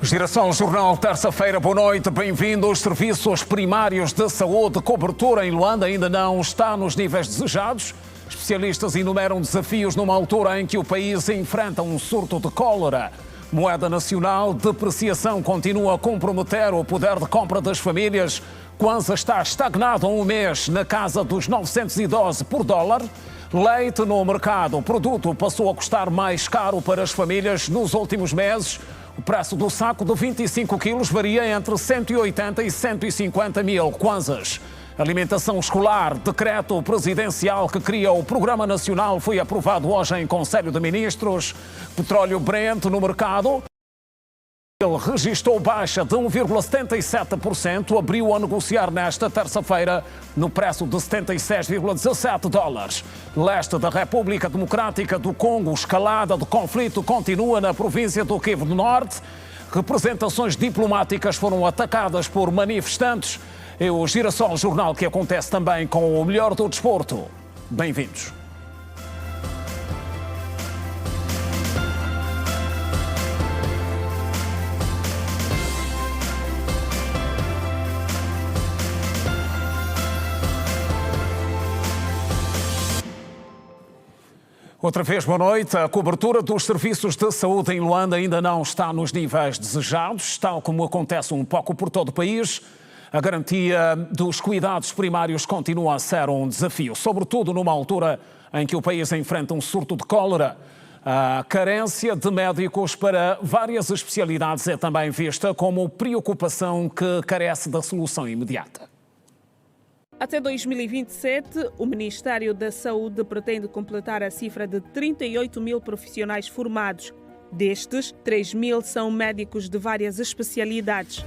Girassol Jornal, terça-feira, boa noite, bem-vindo aos serviços primários de saúde. Cobertura em Luanda ainda não está nos níveis desejados. Especialistas enumeram desafios numa altura em que o país enfrenta um surto de cólera. Moeda nacional, depreciação continua a comprometer o poder de compra das famílias. Kwanza está estagnado há um mês na casa dos 912 por dólar. Leite no mercado, o produto passou a custar mais caro para as famílias nos últimos meses. O preço do saco de 25 quilos varia entre 180 e 150 mil kwanzas. Alimentação escolar, decreto presidencial que cria o Programa Nacional foi aprovado hoje em Conselho de Ministros. Petróleo Brent no mercado. Ele registrou baixa de 1,77%, abriu a negociar nesta terça-feira no preço de 76,17 dólares. Leste da República Democrática do Congo, escalada de conflito continua na província do Kivu do Norte. Representações diplomáticas foram atacadas por manifestantes. É o Girassol Jornal que acontece também com o melhor do desporto. Bem-vindos. Outra vez, boa noite. A cobertura dos serviços de saúde em Luanda ainda não está nos níveis desejados, tal como acontece um pouco por todo o país. A garantia dos cuidados primários continua a ser um desafio, sobretudo numa altura em que o país enfrenta um surto de cólera. A carência de médicos para várias especialidades é também vista como preocupação que carece da solução imediata. Até 2027, o Ministério da Saúde pretende completar a cifra de 38 mil profissionais formados. Destes, 3 mil são médicos de várias especialidades.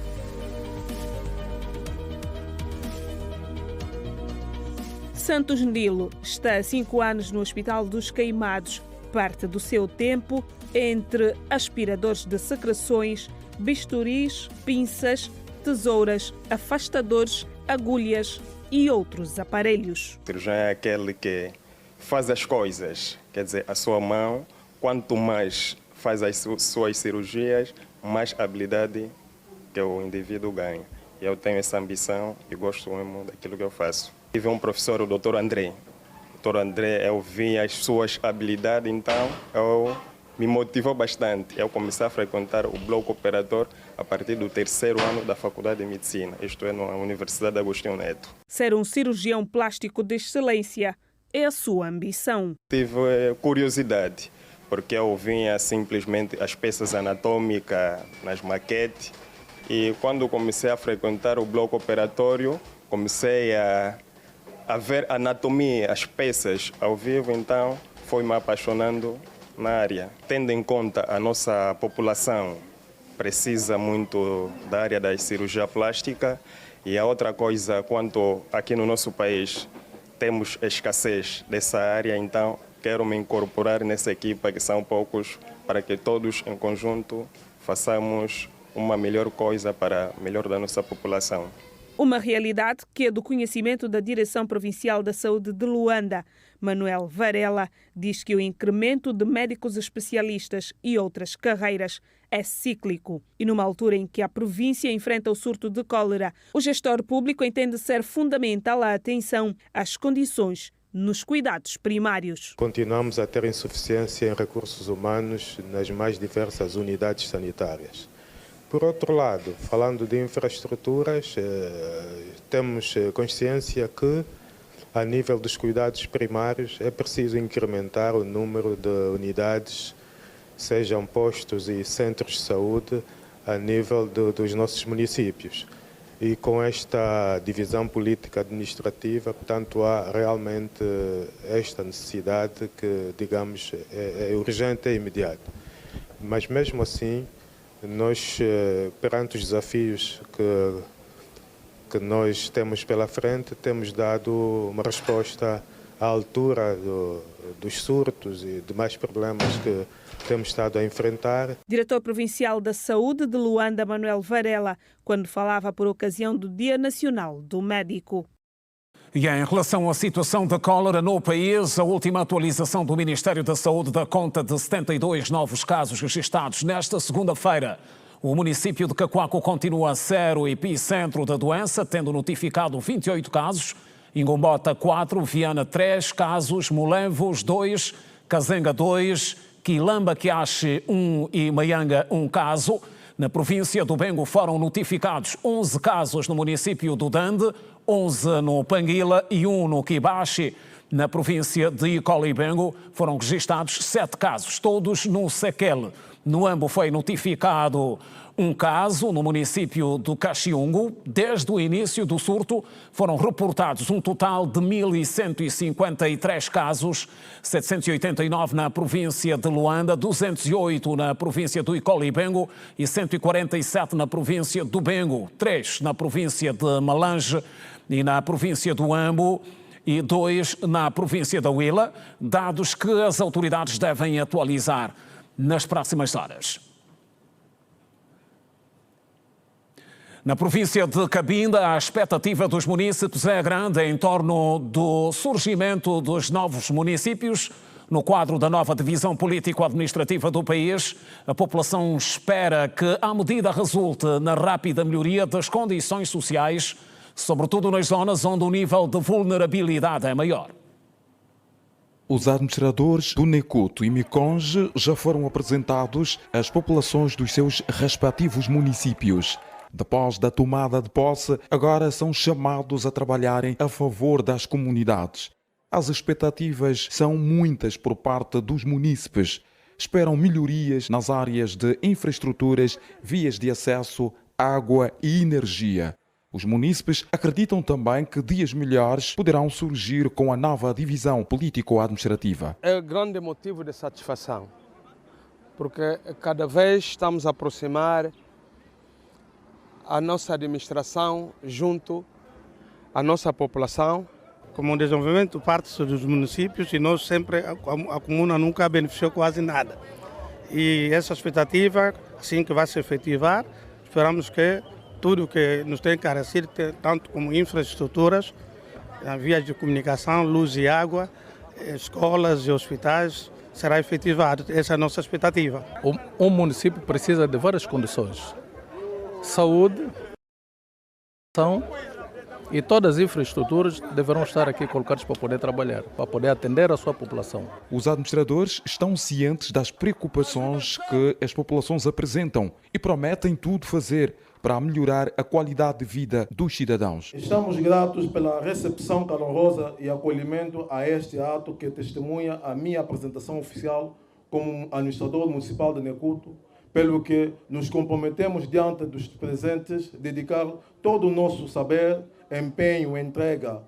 Santos Nilo está há 5 anos no Hospital dos Queimados. Parte do seu tempo entre aspiradores de secreções, bisturis, pinças, tesouras, afastadores, agulhas e outros aparelhos. O cirurgião é aquele que faz as coisas, quer dizer, a sua mão, quanto mais faz as suas cirurgias, mais habilidade que o indivíduo ganha. E eu tenho essa ambição e gosto mesmo daquilo que eu faço. Tive um professor, o Dr. André. O Dr. André, eu vi as suas habilidades, então eu me motivou bastante. Eu comecei a frequentar o bloco operatório a partir do 3º ano da Faculdade de Medicina, isto é, na Universidade de Agostinho Neto. Ser um cirurgião plástico de excelência é a sua ambição. Tive curiosidade, porque eu vinha simplesmente as peças anatômicas nas maquetes e quando comecei a frequentar o bloco operatório, comecei a ver a anatomia, as peças ao vivo, então foi me apaixonando na área. Tendo em conta a nossa população precisa muito da área da cirurgia plástica e a outra coisa, quanto aqui no nosso país temos escassez dessa área, então quero me incorporar nessa equipa que são poucos para que todos em conjunto façamos uma melhor coisa para o melhor da nossa população. Uma realidade que é do conhecimento da Direção Provincial da Saúde de Luanda. Manuel Varela diz que o incremento de médicos especialistas e outras carreiras é cíclico. E numa altura em que a província enfrenta o surto de cólera, o gestor público entende ser fundamental a atenção às condições nos cuidados primários. Continuamos a ter insuficiência em recursos humanos nas mais diversas unidades sanitárias. Por outro lado, falando de infraestruturas, temos consciência que, a nível dos cuidados primários, é preciso incrementar o número de unidades, sejam postos e centros de saúde, a nível dos nossos municípios. E com esta divisão política administrativa, portanto, há realmente esta necessidade que, digamos, é urgente e imediata. Mas mesmo assim, nós, perante os desafios que nós temos pela frente, temos dado uma resposta à altura dos surtos e demais problemas que temos estado a enfrentar. Diretor Provincial da Saúde de Luanda, Manuel Varela, quando falava por ocasião do Dia Nacional do Médico. E em relação à situação da cólera no país, a última atualização do Ministério da Saúde dá conta de 72 novos casos registrados nesta segunda-feira. O município de Cacoaco continua a ser o epicentro da doença, tendo notificado 28 casos. Ingombota 4, Viana 3 casos, Molevos 2, Kazenga 2, Quilamba Quiache 1 e Maianga 1 caso. Na província do Bengo foram notificados 11 casos no município do Dande, 11 no Panguila e 1 no Quibache. Na província de Icoli-Bengo foram registados 7 casos, todos no Sequel. No Ambo foi notificado um caso no município do Caxiungo. Desde o início do surto foram reportados um total de 1.153 casos, 789 na província de Luanda, 208 na província do Icoli-Bengo e 147 na província do Bengo, 3 na província de Malange e na província do Ambo e 2 na província da Huila, dados que as autoridades devem atualizar nas próximas horas. Na província de Cabinda, a expectativa dos munícipes é grande em torno do surgimento dos novos municípios. No quadro da nova divisão político-administrativa do país, a população espera que a medida resulte na rápida melhoria das condições sociais, sobretudo nas zonas onde o nível de vulnerabilidade é maior. Os administradores do Necuto e Miconge já foram apresentados às populações dos seus respectivos municípios. Depois da tomada de posse, agora são chamados a trabalharem a favor das comunidades. As expectativas são muitas por parte dos munícipes. Esperam melhorias nas áreas de infraestruturas, vias de acesso, água e energia. Os munícipes acreditam também que dias melhores poderão surgir com a nova divisão político-administrativa. É um grande motivo de satisfação, porque cada vez estamos a aproximar a nossa administração junto à nossa população. Como o desenvolvimento parte dos municípios e nós sempre, a comuna nunca beneficiou quase nada. E essa expectativa, assim que vai se efetivar, esperamos que tudo que nos tem carecido, tanto como infraestruturas, vias de comunicação, luz e água, escolas e hospitais, será efetivado. Essa é a nossa expectativa. Um município precisa de várias condições. Saúde, e todas as infraestruturas deverão estar aqui colocadas para poder trabalhar, para poder atender a sua população. Os administradores estão cientes das preocupações que as populações apresentam e prometem tudo fazer para melhorar a qualidade de vida dos cidadãos. Estamos gratos pela recepção calorosa e acolhimento a este ato que testemunha a minha apresentação oficial como administrador municipal de Necuto, pelo que nos comprometemos diante dos presentes dedicar todo o nosso saber, empenho, entrega,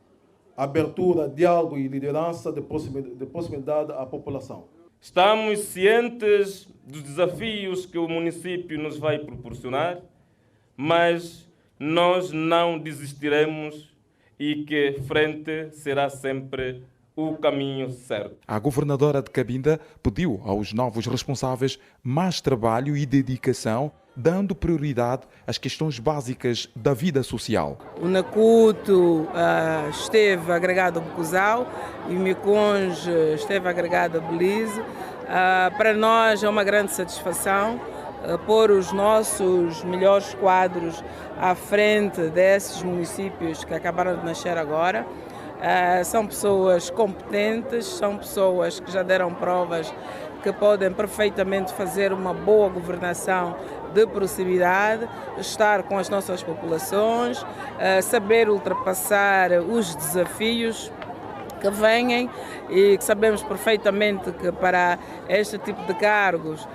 abertura, diálogo e liderança de proximidade à população. Estamos cientes dos desafios que o município nos vai proporcionar, mas nós não desistiremos e que frente será sempre o caminho certo. A governadora de Cabinda pediu aos novos responsáveis mais trabalho e dedicação, dando prioridade às questões básicas da vida social. O Necuto esteve agregado a Bocuzal e o Miconge esteve agregado a Belize. Para nós é uma grande satisfação pôr os nossos melhores quadros à frente desses municípios que acabaram de nascer agora. São pessoas competentes, são pessoas que já deram provas que podem perfeitamente fazer uma boa governação de proximidade, estar com as nossas populações, saber ultrapassar os desafios que venham e que sabemos perfeitamente que para este tipo de cargos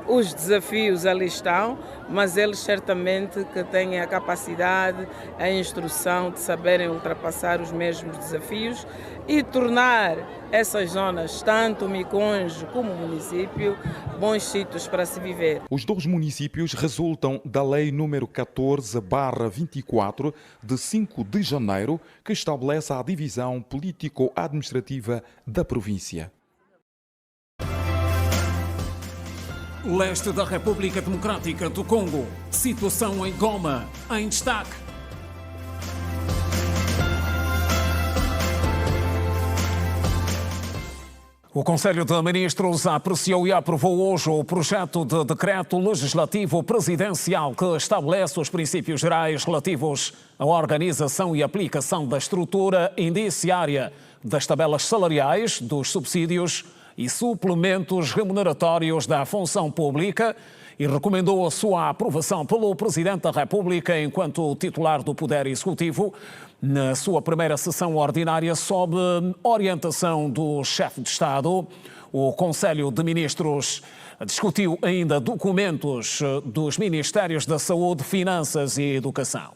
os desafios ali estão, mas eles certamente que têm a capacidade, a instrução de saberem ultrapassar os mesmos desafios e tornar essas zonas, tanto Miconge como o município, bons sítios para se viver. Os dois municípios resultam da Lei número 14/24 de 5 de janeiro, que estabelece a divisão político-administrativa da província. Leste da República Democrática do Congo. Situação em Goma, em destaque. O Conselho de Ministros apreciou e aprovou hoje o projeto de decreto legislativo presidencial que estabelece os princípios gerais relativos à organização e aplicação da estrutura indiciária das tabelas salariais, dos subsídios e suplementos remuneratórios da função pública e recomendou a sua aprovação pelo Presidente da República enquanto titular do Poder Executivo na sua primeira sessão ordinária sob orientação do chefe de Estado. O Conselho de Ministros discutiu ainda documentos dos Ministérios da Saúde, Finanças e Educação.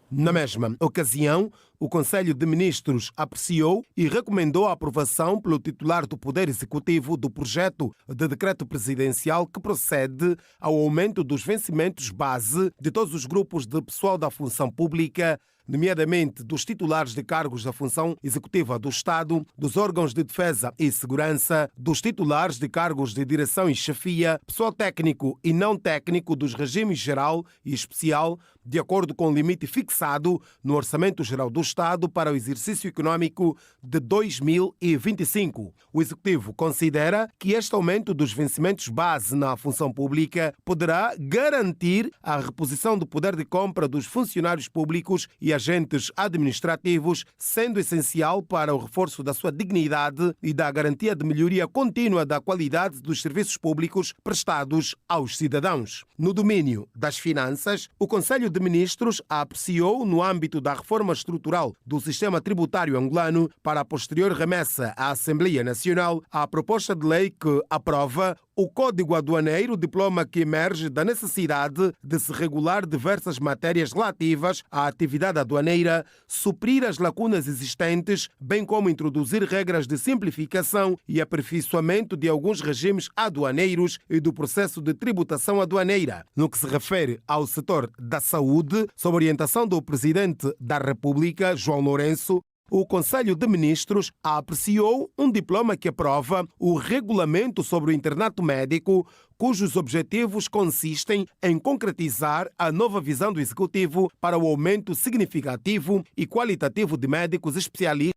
Na mesma ocasião, o Conselho de Ministros apreciou e recomendou a aprovação pelo titular do Poder Executivo do projeto de decreto presidencial que procede ao aumento dos vencimentos base de todos os grupos de pessoal da função pública, nomeadamente dos titulares de cargos da função executiva do Estado, dos órgãos de defesa e segurança, dos titulares de cargos de direção e chefia, pessoal técnico e não técnico dos regimes geral e especial, de acordo com o limite fixado no Orçamento Geral do Estado para o exercício econômico de 2025. O Executivo considera que este aumento dos vencimentos base na função pública poderá garantir a reposição do poder de compra dos funcionários públicos e agentes administrativos, sendo essencial para o reforço da sua dignidade e da garantia de melhoria contínua da qualidade dos serviços públicos prestados aos cidadãos. No domínio das finanças, o Conselho de Ministros apreciou, no âmbito da reforma estrutural do sistema tributário angolano, para a posterior remessa à Assembleia Nacional, a proposta de lei que aprova o Código Aduaneiro, diploma que emerge da necessidade de se regular diversas matérias relativas à atividade aduaneira, suprir as lacunas existentes, bem como introduzir regras de simplificação e aperfeiçoamento de alguns regimes aduaneiros e do processo de tributação aduaneira. No que se refere ao setor da saúde, sob orientação do Presidente da República, João Lourenço, o Conselho de Ministros apreciou um diploma que aprova o regulamento sobre o internato médico, cujos objetivos consistem em concretizar a nova visão do Executivo para o aumento significativo e qualitativo de médicos especialistas.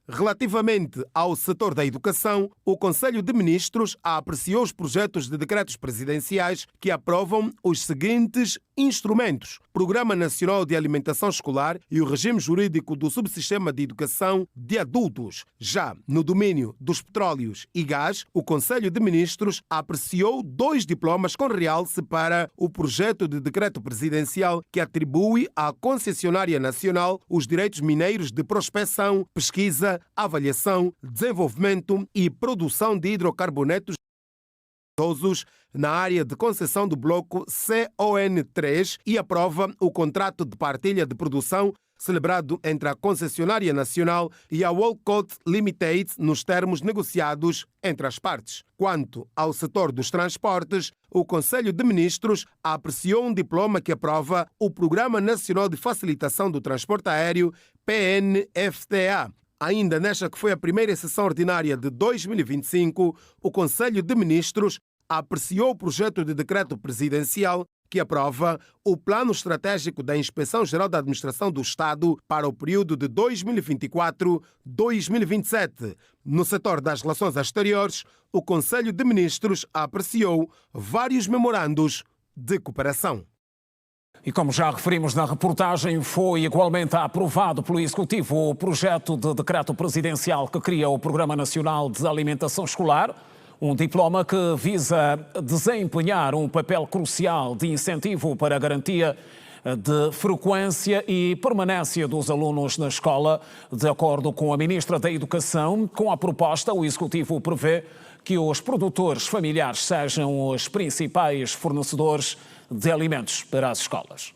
Relativamente ao setor da educação, o Conselho de Ministros apreciou os projetos de decretos presidenciais que aprovam os seguintes instrumentos: Programa Nacional de Alimentação Escolar e o regime jurídico do subsistema de educação de adultos. Já no domínio dos petróleos e gás, o Conselho de Ministros apreciou 2 diplomas com realce para o projeto de decreto presidencial que atribui à concessionária nacional os direitos mineiros de prospecção, pesquisa, avaliação, desenvolvimento e produção de hidrocarbonetos na área de concessão do bloco CON3 e aprova o contrato de partilha de produção celebrado entre a concessionária nacional e a Walcott Limited nos termos negociados entre as partes. Quanto ao setor dos transportes, o Conselho de Ministros apreciou um diploma que aprova o Programa Nacional de Facilitação do Transporte Aéreo, PNFTA. Ainda nesta que foi a primeira sessão ordinária de 2025, o Conselho de Ministros apreciou o projeto de decreto presidencial que aprova o Plano Estratégico da Inspeção-Geral da Administração do Estado para o período de 2024-2027. No setor das relações exteriores, o Conselho de Ministros apreciou vários memorandos de cooperação. E como já referimos na reportagem, foi igualmente aprovado pelo Executivo o projeto de decreto presidencial que cria o Programa Nacional de Alimentação Escolar, um diploma que visa desempenhar um papel crucial de incentivo para a garantia de frequência e permanência dos alunos na escola. De acordo com a Ministra da Educação, com a proposta, o Executivo prevê que os produtores familiares sejam os principais fornecedores de alimentos para as escolas.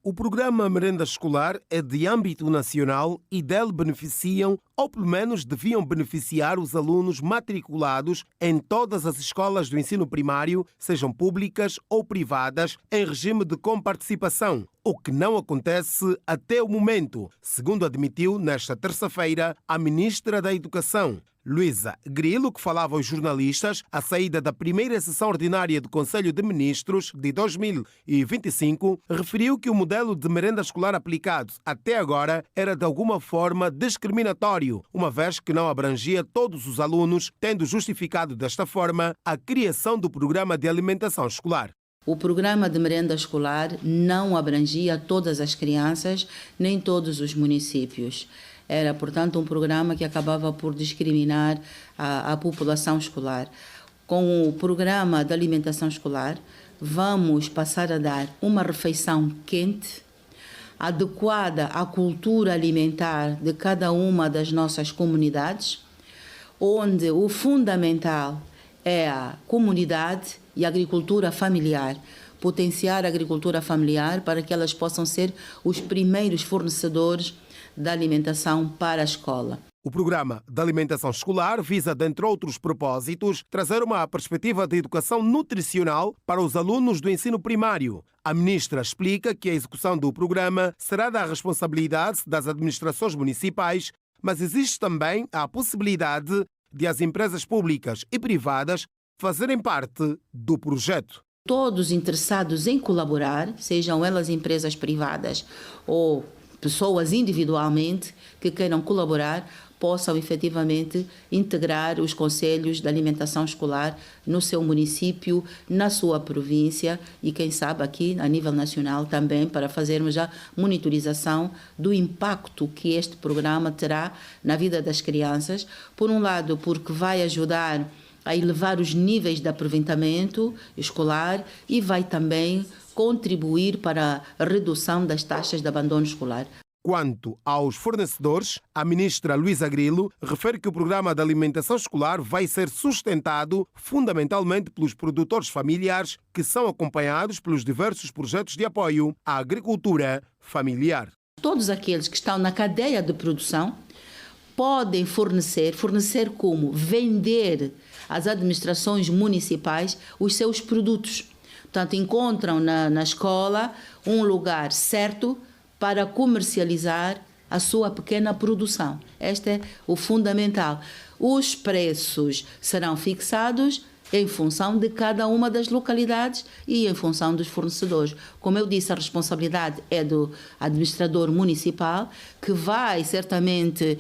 O programa Merenda Escolar é de âmbito nacional e dele beneficiam, ou pelo menos deviam beneficiar, os alunos matriculados em todas as escolas do ensino primário, sejam públicas ou privadas, em regime de comparticipação, o que não acontece até o momento, segundo admitiu nesta terça-feira a Ministra da Educação. Luisa Grilo, que falava aos jornalistas à saída da primeira sessão ordinária do Conselho de Ministros de 2025, referiu que o modelo de merenda escolar aplicado até agora era de alguma forma discriminatório, uma vez que não abrangia todos os alunos, tendo justificado desta forma a criação do programa de alimentação escolar. O programa de merenda escolar não abrangia todas as crianças, nem todos os municípios. Era, portanto, um programa que acabava por discriminar a população escolar. Com o programa de alimentação escolar, vamos passar a dar uma refeição quente, adequada à cultura alimentar de cada uma das nossas comunidades, onde o fundamental é a comunidade e a agricultura familiar. Potenciar a agricultura familiar para que elas possam ser os primeiros fornecedores da alimentação para a escola. O programa de alimentação escolar visa, dentre outros propósitos, trazer uma perspectiva de educação nutricional para os alunos do ensino primário. A ministra explica que a execução do programa será da responsabilidade das administrações municipais, mas existe também a possibilidade de as empresas públicas e privadas fazerem parte do projeto. Todos interessados em colaborar, sejam elas empresas privadas ou pessoas individualmente que queiram colaborar, possam efetivamente integrar os conselhos de alimentação escolar no seu município, na sua província e, quem sabe, aqui a nível nacional também, para fazermos a monitorização do impacto que este programa terá na vida das crianças. Por um lado, porque vai ajudar a elevar os níveis de aproveitamento escolar e vai também contribuir para a redução das taxas de abandono escolar. Quanto aos fornecedores, a ministra Luisa Grilo refere que o programa de alimentação escolar vai ser sustentado fundamentalmente pelos produtores familiares que são acompanhados pelos diversos projetos de apoio à agricultura familiar. Todos aqueles que estão na cadeia de produção podem fornecer como? Vender às administrações municipais os seus produtos. Portanto, encontram na escola um lugar certo para comercializar a sua pequena produção. Este é o fundamental. Os preços serão fixados em função de cada uma das localidades e em função dos fornecedores. Como eu disse, a responsabilidade é do administrador municipal, que vai certamente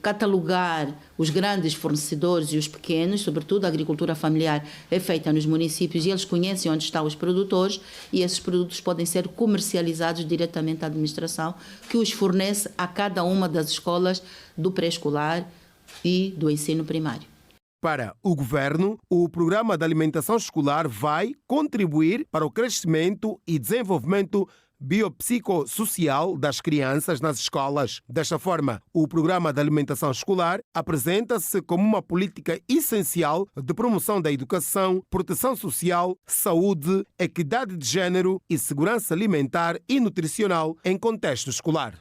catalogar os grandes fornecedores e os pequenos, sobretudo a agricultura familiar é feita nos municípios e eles conhecem onde estão os produtores e esses produtos podem ser comercializados diretamente à administração, que os fornece a cada uma das escolas do pré-escolar e do ensino primário. Para o governo, o programa de alimentação escolar vai contribuir para o crescimento e desenvolvimento biopsicossocial das crianças nas escolas. Desta forma, o programa de alimentação escolar apresenta-se como uma política essencial de promoção da educação, proteção social, saúde, equidade de género e segurança alimentar e nutricional em contexto escolar.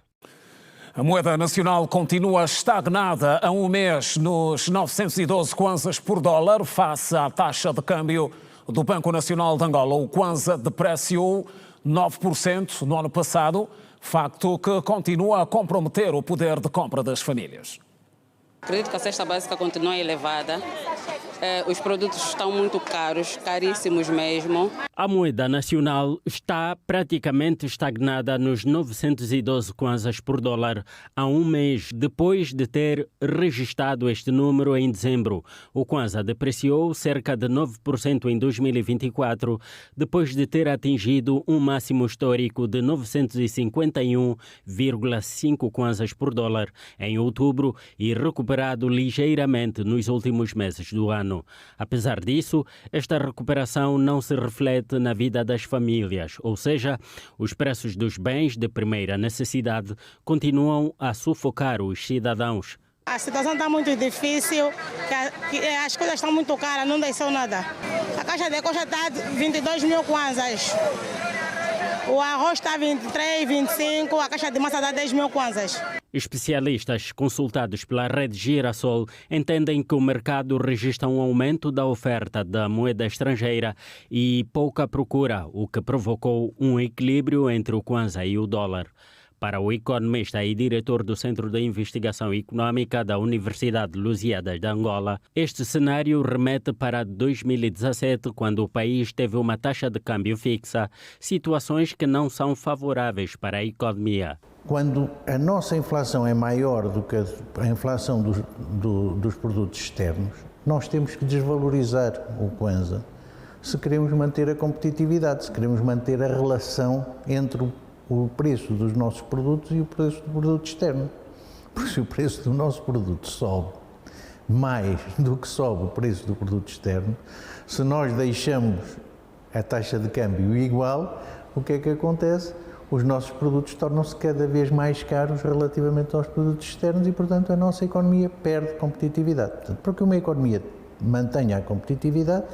A moeda nacional continua estagnada há um mês nos 912 kwanzas por dólar face à taxa de câmbio do Banco Nacional de Angola. O kwanza depreciou 9% no ano passado, facto que continua a comprometer o poder de compra das famílias. Acredito que a cesta básica continua elevada. Os produtos estão muito caros, caríssimos mesmo. A moeda nacional está praticamente estagnada nos 912 kwanzas por dólar há um mês, depois de ter registrado este número em dezembro. O kwanza depreciou cerca de 9% em 2024, depois de ter atingido um máximo histórico de 951,5 kwanzas por dólar em outubro e recuperado ligeiramente nos últimos meses do ano. Apesar disso, esta recuperação não se reflete na vida das famílias, ou seja, os preços dos bens de primeira necessidade continuam a sufocar os cidadãos. A situação está muito difícil, as coisas estão muito caras, não desceu nada. A caixa de coxa está 22 mil kwanzas. O arroz está 23, 25, a caixa de massa está 10 mil kwanzas. Especialistas consultados pela Rede Girassol entendem que o mercado registra um aumento da oferta da moeda estrangeira e pouca procura, o que provocou um equilíbrio entre o kwanza e o dólar. Para o economista e diretor do Centro de Investigação Econômica da Universidade de Lusíadas de Angola, este cenário remete para 2017, quando o país teve uma taxa de câmbio fixa, situações que não são favoráveis para a economia. Quando a nossa inflação é maior do que a inflação dos produtos externos, nós temos que desvalorizar o Kwanza se queremos manter a competitividade, se queremos manter a relação entre o preço dos nossos produtos e o preço do produto externo. Porque se o preço do nosso produto sobe mais do que sobe o preço do produto externo, se nós deixamos a taxa de câmbio igual, o que é que acontece? Os nossos produtos tornam-se cada vez mais caros relativamente aos produtos externos e, portanto, a nossa economia perde competitividade. Portanto, para que uma economia mantenha a competitividade,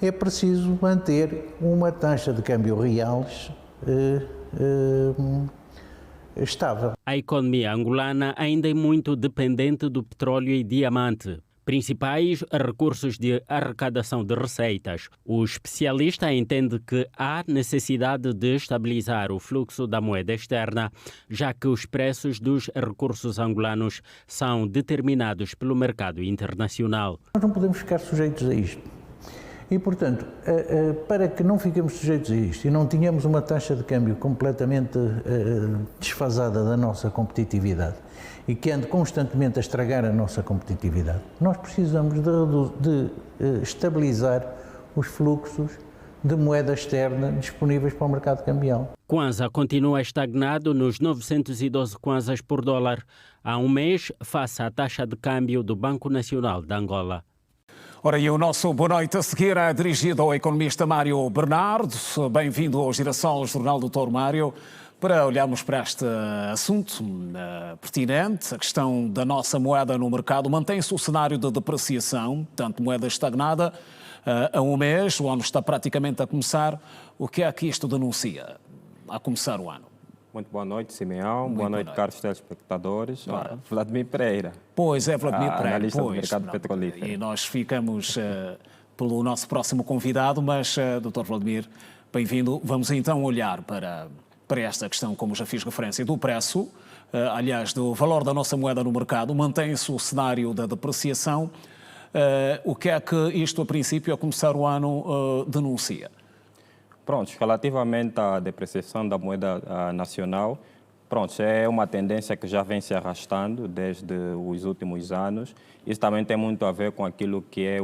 é preciso manter uma taxa de câmbio real estável. A economia angolana ainda é muito dependente do petróleo e diamante, principais recursos de arrecadação de receitas. O especialista entende que há necessidade de estabilizar o fluxo da moeda externa, já que os preços dos recursos angolanos são determinados pelo mercado internacional. Nós não podemos ficar sujeitos a isto. E, portanto, para que não fiquemos sujeitos a isto e não tenhamos uma taxa de câmbio completamente desfasada da nossa competitividade e que ande constantemente a estragar a nossa competitividade, nós precisamos de estabilizar os fluxos de moeda externa disponíveis para o mercado cambial. Kwanza continua estagnado nos 912 kwanzas por dólar há um mês, face à taxa de câmbio do Banco Nacional de Angola. Ora, e o nosso boa noite a seguir é dirigido ao economista Mário Bernardo. Bem-vindo ao Girassol Jornal, Dr. Mário, para olharmos para este assunto pertinente, a questão da nossa moeda no mercado. Mantém-se o cenário de depreciação, tanto moeda estagnada a um mês, o ano está praticamente a começar. O que é que isto denuncia a começar o ano? Muito boa noite, Simeão. Boa noite, caros telespectadores. Vladimir Pereira. Pois é, Vladimir Pereira. Analista do mercado petrolífero. E nós ficamos pelo nosso próximo convidado, mas, Dr. Vladimir, bem-vindo. Vamos então olhar para esta questão, como já fiz referência, do preço, aliás, do valor da nossa moeda no mercado. Mantém-se o cenário da depreciação. O que é que isto, a princípio, a começar o ano, denuncia? Pronto, relativamente à depreciação da moeda nacional, pronto, é uma tendência que já vem se arrastando desde os últimos anos. Isso também tem muito a ver com aquilo que é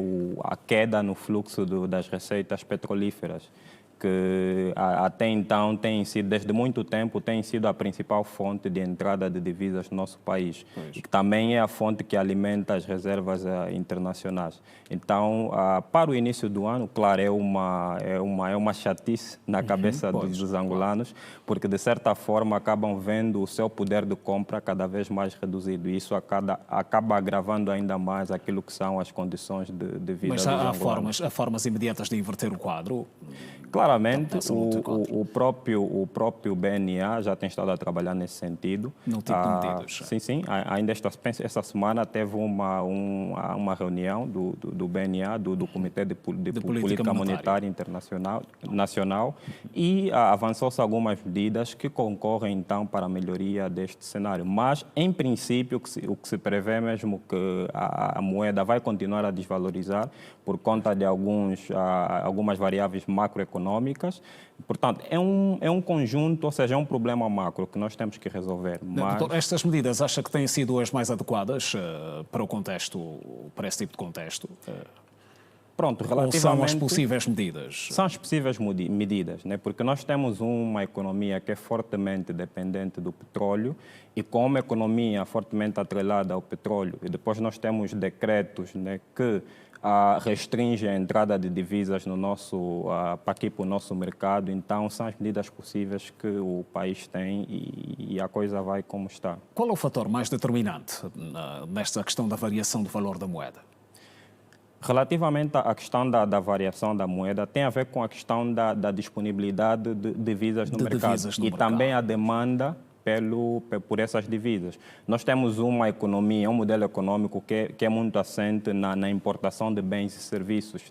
a queda no fluxo das receitas petrolíferas, que até então tem sido, desde muito tempo, tem sido a principal fonte de entrada de divisas no nosso país. E que também é a fonte que alimenta as reservas internacionais. Então, para o início do ano, claro, é uma chatice na cabeça dos angolanos, porque de certa forma acabam vendo o seu poder de compra cada vez mais reduzido. E isso acaba agravando ainda mais aquilo que são as condições de vida dos angolanos. Há formas imediatas de inverter o quadro? Claramente, o próprio BNA já tem estado a trabalhar nesse sentido. No tipo de medidas. Sim. Ainda esta semana teve uma reunião do BNA, do Comitê de Política Monetária Internacional, Nacional, e avançou-se algumas medidas que concorrem, então, para a melhoria deste cenário. Mas, em princípio, o que se prevê mesmo que a moeda vai continuar a desvalorizar por conta de algumas variáveis macroeconômicas. Portanto, é um conjunto, ou seja, é um problema macro que nós temos que resolver. Mas... Doutor, estas medidas acha que têm sido as mais adequadas para o contexto, para esse tipo de contexto? Pronto, relativamente... Ou são as possíveis medidas? São as possíveis medidas, né? Porque nós temos uma economia que é fortemente dependente do petróleo e com uma economia fortemente atrelada ao petróleo, e depois nós temos decretos, né, que restringe a entrada de divisas para aqui para o nosso mercado. Então, são as medidas possíveis que o país tem e a coisa vai como está. Qual é o fator mais determinante nesta questão da variação do valor da moeda? Relativamente à questão da variação da moeda, tem a ver com a questão da disponibilidade de divisas no mercado e também a demanda por essas divisas. Nós temos uma economia, um modelo econômico que é muito assente na importação de bens e serviços.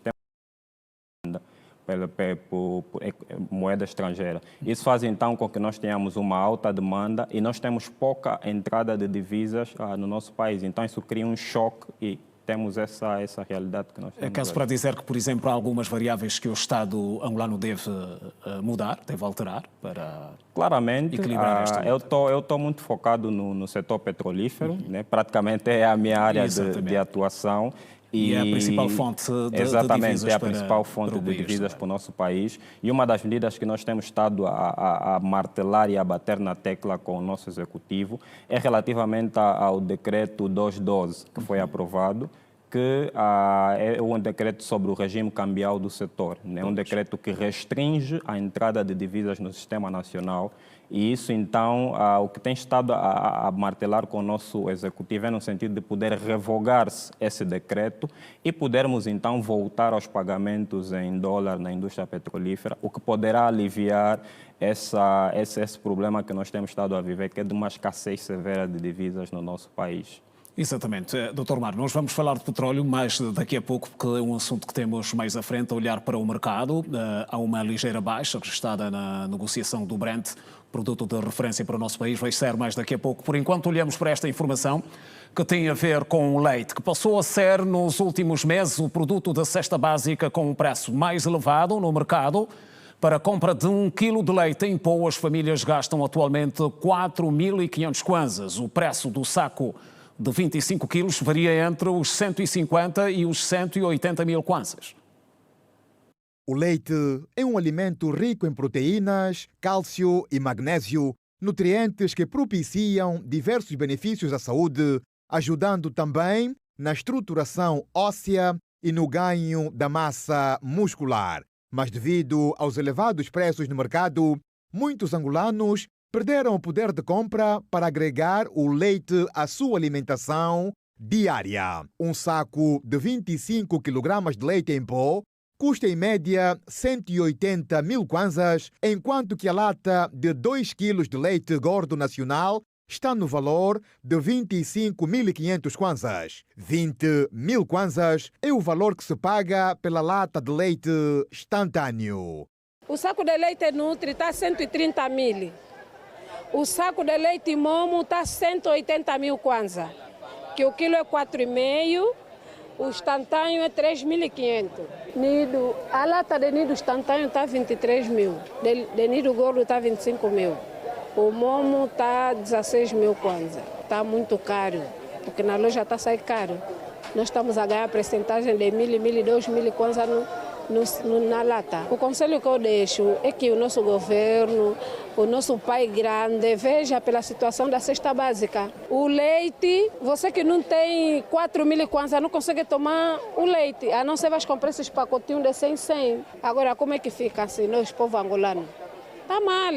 por moeda estrangeira. Isso faz então com que nós tenhamos uma alta demanda e nós temos pouca entrada de divisas no nosso país. Então isso cria um choque e temos essa realidade que nós temos. É caso hoje. para dizer que, por exemplo, há algumas variáveis que o Estado angolano deve mudar, deve alterar para claramente, equilibrar esta luta. eu estou muito focado no setor petrolífero, né? Praticamente é a minha área de atuação. E é a principal fonte de exatamente, divisas é a principal fonte de divisas para o nosso país. E uma das medidas que nós temos estado a martelar e a bater na tecla com o nosso executivo é relativamente ao decreto 212, que foi aprovado, que é um decreto sobre o regime cambial do setor. É um decreto que restringe a entrada de divisas no sistema nacional. E isso, então, o que tem estado a martelar com o nosso executivo é no sentido de poder revogar-se esse decreto e podermos, então, voltar aos pagamentos em dólar na indústria petrolífera, o que poderá aliviar esse problema que nós temos estado a viver, que é de uma escassez severa de divisas no nosso país. Exatamente. Dr. Mário, nós vamos falar de petróleo mais daqui a pouco, porque é um assunto que temos mais à frente, a olhar para o mercado. Há uma ligeira baixa registrada na negociação do Brent, produto de referência para o nosso país, vai ser mais daqui a pouco. Por enquanto, olhamos para esta informação que tem a ver com o leite, que passou a ser, nos últimos meses, o produto da cesta básica com um preço mais elevado no mercado. Para a compra de 1 kg de leite em pó, as famílias gastam atualmente 4.500 kwanzas. O preço do saco de 25 quilos varia entre os 150 e os 180 mil kwanzas. O leite é um alimento rico em proteínas, cálcio e magnésio, nutrientes que propiciam diversos benefícios à saúde, ajudando também na estruturação óssea e no ganho da massa muscular. Mas devido aos elevados preços no mercado, muitos angolanos perderam o poder de compra para agregar o leite à sua alimentação diária. Um saco de 25 kg de leite em pó custa em média 180 mil kwanzas, enquanto que a lata de 2 kg de leite gordo nacional está no valor de 25.500 kwanzas. 20 mil kwanzas é o valor que se paga pela lata de leite instantâneo. O saco de leite Nutri está 130 mil. O saco de leite Momo está 180 mil kwanza, que o quilo é 4,5, o instantâneo é 3.500. Nido, a lata de nido instantâneo está 23 mil, de nido gordo está 25 mil. O Momo está 16 mil kwanza. Está muito caro, porque na loja está a sair caro. Nós estamos a ganhar a percentagem de 1.000, 2.000 kwanza na lata. O conselho que eu deixo é que o nosso governo, o nosso pai grande, veja pela situação da cesta básica. O leite, você que não tem 4.000 kwanza não consegue tomar o leite, a não ser vai comprar esses pacotinhos de 100. Agora, como é que fica assim, nós, povo angolano? Está mal.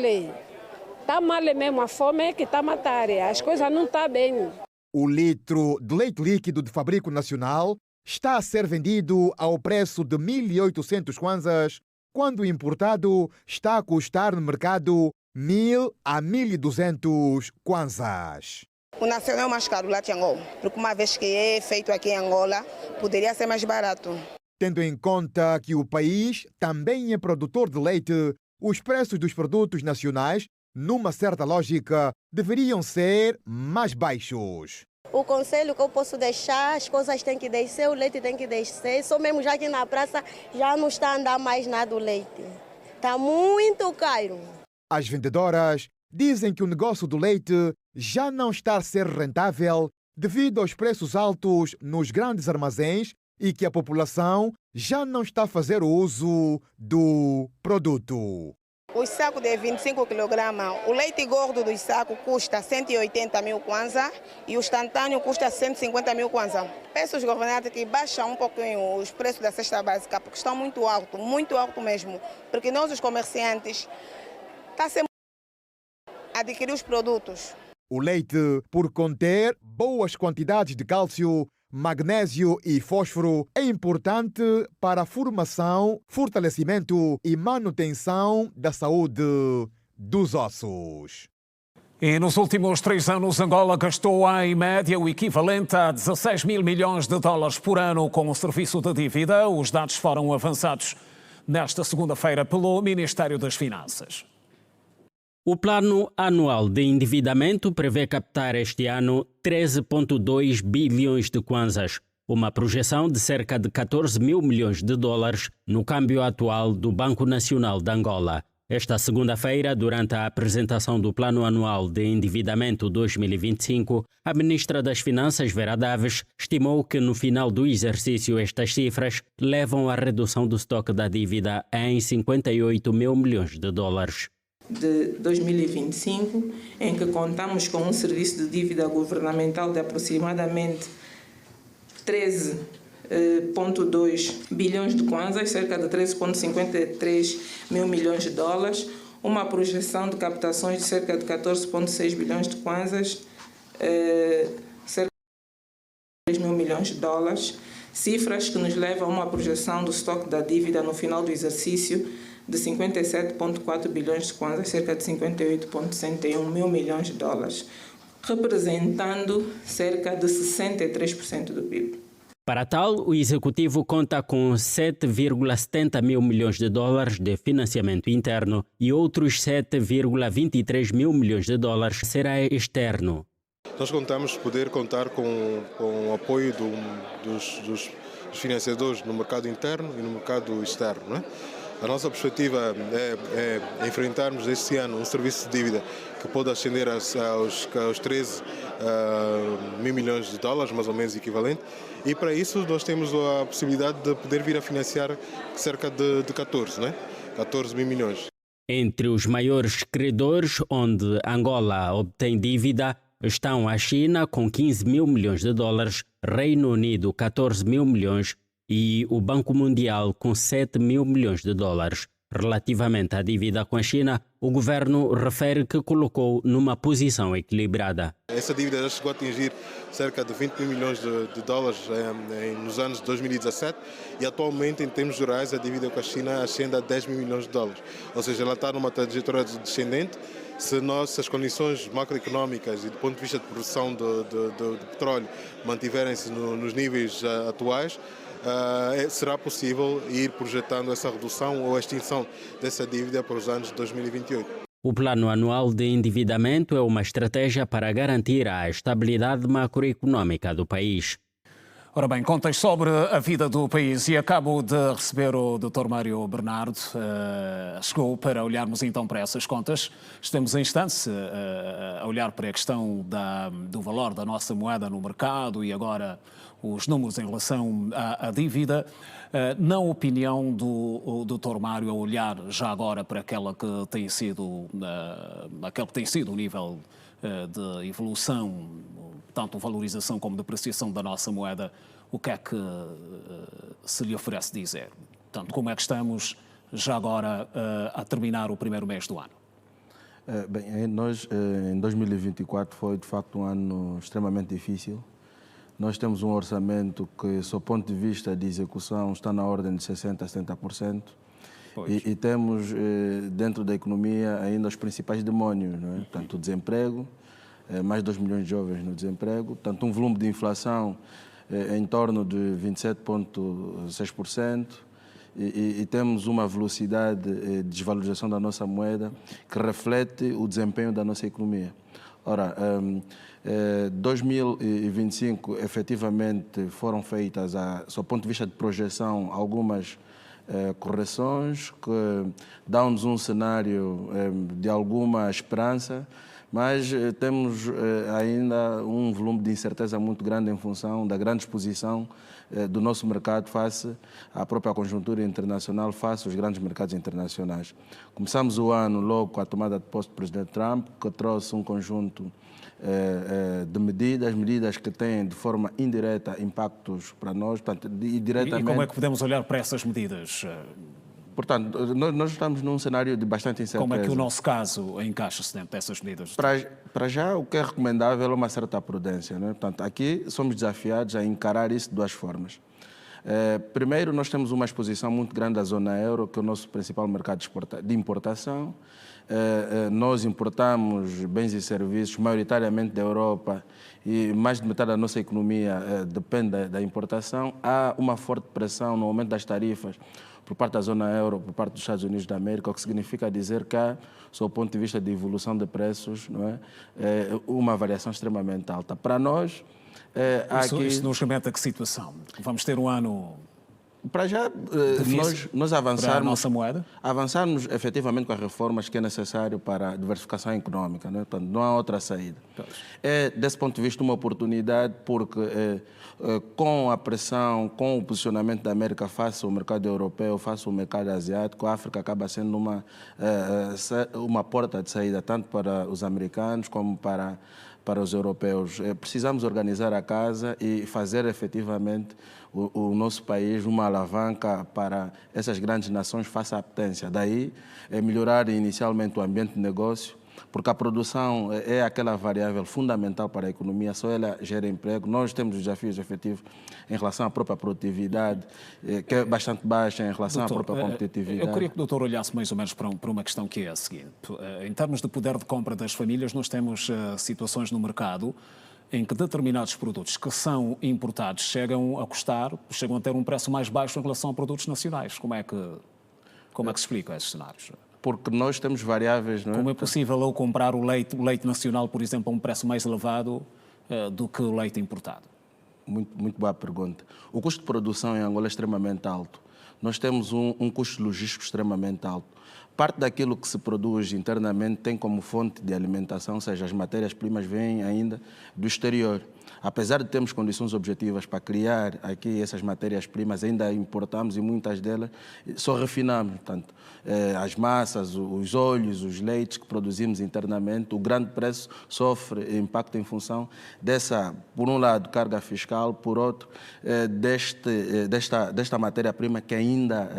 Está mal mesmo, a fome é que está a matar, as coisas não estão bem. O litro de leite líquido de fabrico nacional está a ser vendido ao preço de 1.800 kwanzas, quando o importado está a custar no mercado 1.000 a 1.200 kwanzas. O nacional é mais caro lá em Angola, porque uma vez que é feito aqui em Angola, poderia ser mais barato. Tendo em conta que o país também é produtor de leite, os preços dos produtos nacionais, numa certa lógica, deveriam ser mais baixos. O conselho que eu posso deixar, as coisas têm que descer, o leite tem que descer. Só mesmo já aqui na praça já não está a andar mais nada o leite. Está muito caro. As vendedoras dizem que o negócio do leite já não está a ser rentável devido aos preços altos nos grandes armazéns e que a população já não está a fazer o uso do produto. O saco de 25 kg, o leite gordo do saco custa 180 mil kwanza e o instantâneo custa 150 mil kwanza. Peço aos governantes que baixem um pouquinho os preços da cesta básica, porque estão muito alto mesmo. Porque nós, os comerciantes, está sempre a adquirir os produtos. O leite, por conter boas quantidades de cálcio, magnésio e fósforo, é importante para a formação, fortalecimento e manutenção da saúde dos ossos. E nos últimos 3 anos, Angola gastou em média o equivalente a 16 mil milhões de dólares por ano com o serviço de dívida. Os dados foram avançados nesta segunda-feira pelo Ministério das Finanças. O Plano Anual de Endividamento prevê captar este ano 13,2 bilhões de kwanzas, uma projeção de cerca de 14 mil milhões de dólares no câmbio atual do Banco Nacional de Angola. Esta segunda-feira, durante a apresentação do Plano Anual de Endividamento 2025, a Ministra das Finanças, Vera Daves, estimou que no final do exercício estas cifras levam à redução do estoque da dívida em 58 mil milhões de dólares. De 2025, em que contamos com um serviço de dívida governamental de aproximadamente 13,2 bilhões de kwanzas, cerca de 13,53 mil milhões de dólares, uma projeção de captações de cerca de 14,6 bilhões de kwanzas, cerca de 3 mil milhões de dólares, cifras que nos levam a uma projeção do estoque da dívida no final do exercício de 57,4 bilhões de kwanzas, cerca de 58,61 mil milhões de dólares, representando cerca de 63% do PIB. Para tal, o Executivo conta com 7,70 mil milhões de dólares de financiamento interno e outros 7,23 mil milhões de dólares será externo. Nós contamos poder contar com o apoio dos financiadores no mercado interno e no mercado externo, não é? A nossa perspectiva é enfrentarmos este ano um serviço de dívida que pode ascender aos 13 mil milhões de dólares, mais ou menos equivalente, e para isso nós temos a possibilidade de poder vir a financiar cerca de 14 mil milhões. Entre os maiores credores onde Angola obtém dívida estão a China com 15 mil milhões de dólares, Reino Unido 14 mil milhões e o Banco Mundial com 7 mil milhões de dólares. Relativamente à dívida com a China, o governo refere que colocou numa posição equilibrada. Essa dívida já chegou a atingir cerca de 20 mil milhões de dólares nos anos de 2017 e atualmente, em termos gerais, a dívida com a China ascende a 10 mil milhões de dólares. Ou seja, ela está numa trajetória descendente. Se as condições macroeconómicas e do ponto de vista de produção de petróleo mantiverem-se nos níveis atuais, será possível ir projetando essa redução ou a extinção dessa dívida para os anos de 2028. O Plano Anual de Endividamento é uma estratégia para garantir a estabilidade macroeconómica do país. Ora bem, contas sobre a vida do país e acabo de receber o Dr. Mário Bernardo. Chegou para olharmos então para essas contas. Estamos em instantes a olhar para a questão do valor da nossa moeda no mercado e agora os números em relação à dívida. Na opinião do Dr. Mário, a olhar já agora para aquele que tem sido o nível de evolução, tanto valorização como depreciação da nossa moeda, o que é que se lhe oferece dizer? Portanto, como é que estamos já agora a terminar o primeiro mês do ano? Bem, nós em 2024 foi de facto um ano extremamente difícil. Nós temos um orçamento que, sob o ponto de vista de execução, está na ordem de 60% a 70%. E temos dentro da economia ainda os principais demónios, não é? Portanto, o desemprego, mais de 2 milhões de jovens no desemprego, tanto um volume de inflação em torno de 27,6% e temos uma velocidade de desvalorização da nossa moeda que reflete o desempenho da nossa economia. Ora, 2025 efetivamente foram feitas, sob o ponto de vista de projeção, algumas correções que dão-nos um cenário de alguma esperança, mas temos ainda um volume de incerteza muito grande em função da grande exposição do nosso mercado face à própria conjuntura internacional, face aos grandes mercados internacionais. Começamos o ano logo com a tomada de posse do Presidente Trump, que trouxe um conjunto de medidas que têm de forma indireta impactos para nós, portanto, diretamente. E como é que podemos olhar para essas medidas? Portanto, nós estamos num cenário de bastante incerteza. Como é que o nosso caso encaixa-se dentro dessas medidas? Para já, o que é recomendável é uma certa prudência, não é? Portanto, aqui somos desafiados a encarar isso de duas formas. Primeiro, nós temos uma exposição muito grande à zona euro, que é o nosso principal mercado de importação. Nós importamos bens e serviços maioritariamente da Europa e mais de metade da nossa economia depende da importação. Há uma forte pressão no aumento das tarifas por parte da zona euro, por parte dos Estados Unidos da América, o que significa dizer que há, sob o ponto de vista de evolução de preços, não é, uma variação extremamente alta. Para nós, isso nos remete a que situação? Vamos ter um ano... Para já, nós avançarmos, para a nossa moeda? Avançarmos efetivamente com as reformas que é necessário para a diversificação econômica, né? Portanto, não há outra saída. É, desse ponto de vista, uma oportunidade, porque com a pressão, com o posicionamento da América face ao mercado europeu, face ao mercado asiático, a África acaba sendo uma porta de saída, tanto para os americanos como para os europeus. Precisamos organizar a casa e fazer efetivamente o nosso país uma alavanca para essas grandes nações face à potência. Daí, melhorar inicialmente o ambiente de negócio, porque a produção é aquela variável fundamental para a economia, só ela gera emprego. Nós temos desafios efetivos em relação à própria produtividade, que é bastante baixa em relação à própria competitividade. Eu queria que o doutor olhasse mais ou menos para uma questão que é a seguinte. Em termos de poder de compra das famílias, nós temos situações no mercado em que determinados produtos que são importados chegam a ter um preço mais baixo em relação a produtos nacionais. Como é que se explica esses cenários? Porque nós temos variáveis... Não é? Como é possível eu comprar o leite nacional, por exemplo, a um preço mais elevado do que o leite importado? Muito boa pergunta. O custo de produção em Angola é extremamente alto. Nós temos um custo logístico extremamente alto. Parte daquilo que se produz internamente tem como fonte de alimentação, ou seja, as matérias-primas vêm ainda do exterior. Apesar de termos condições objetivas para criar aqui essas matérias-primas, ainda importamos e muitas delas só refinamos. Portanto, as massas, os óleos, os leites que produzimos internamente, o grande preço sofre impacto em função dessa, por um lado, carga fiscal, por outro, desta matéria-prima que ainda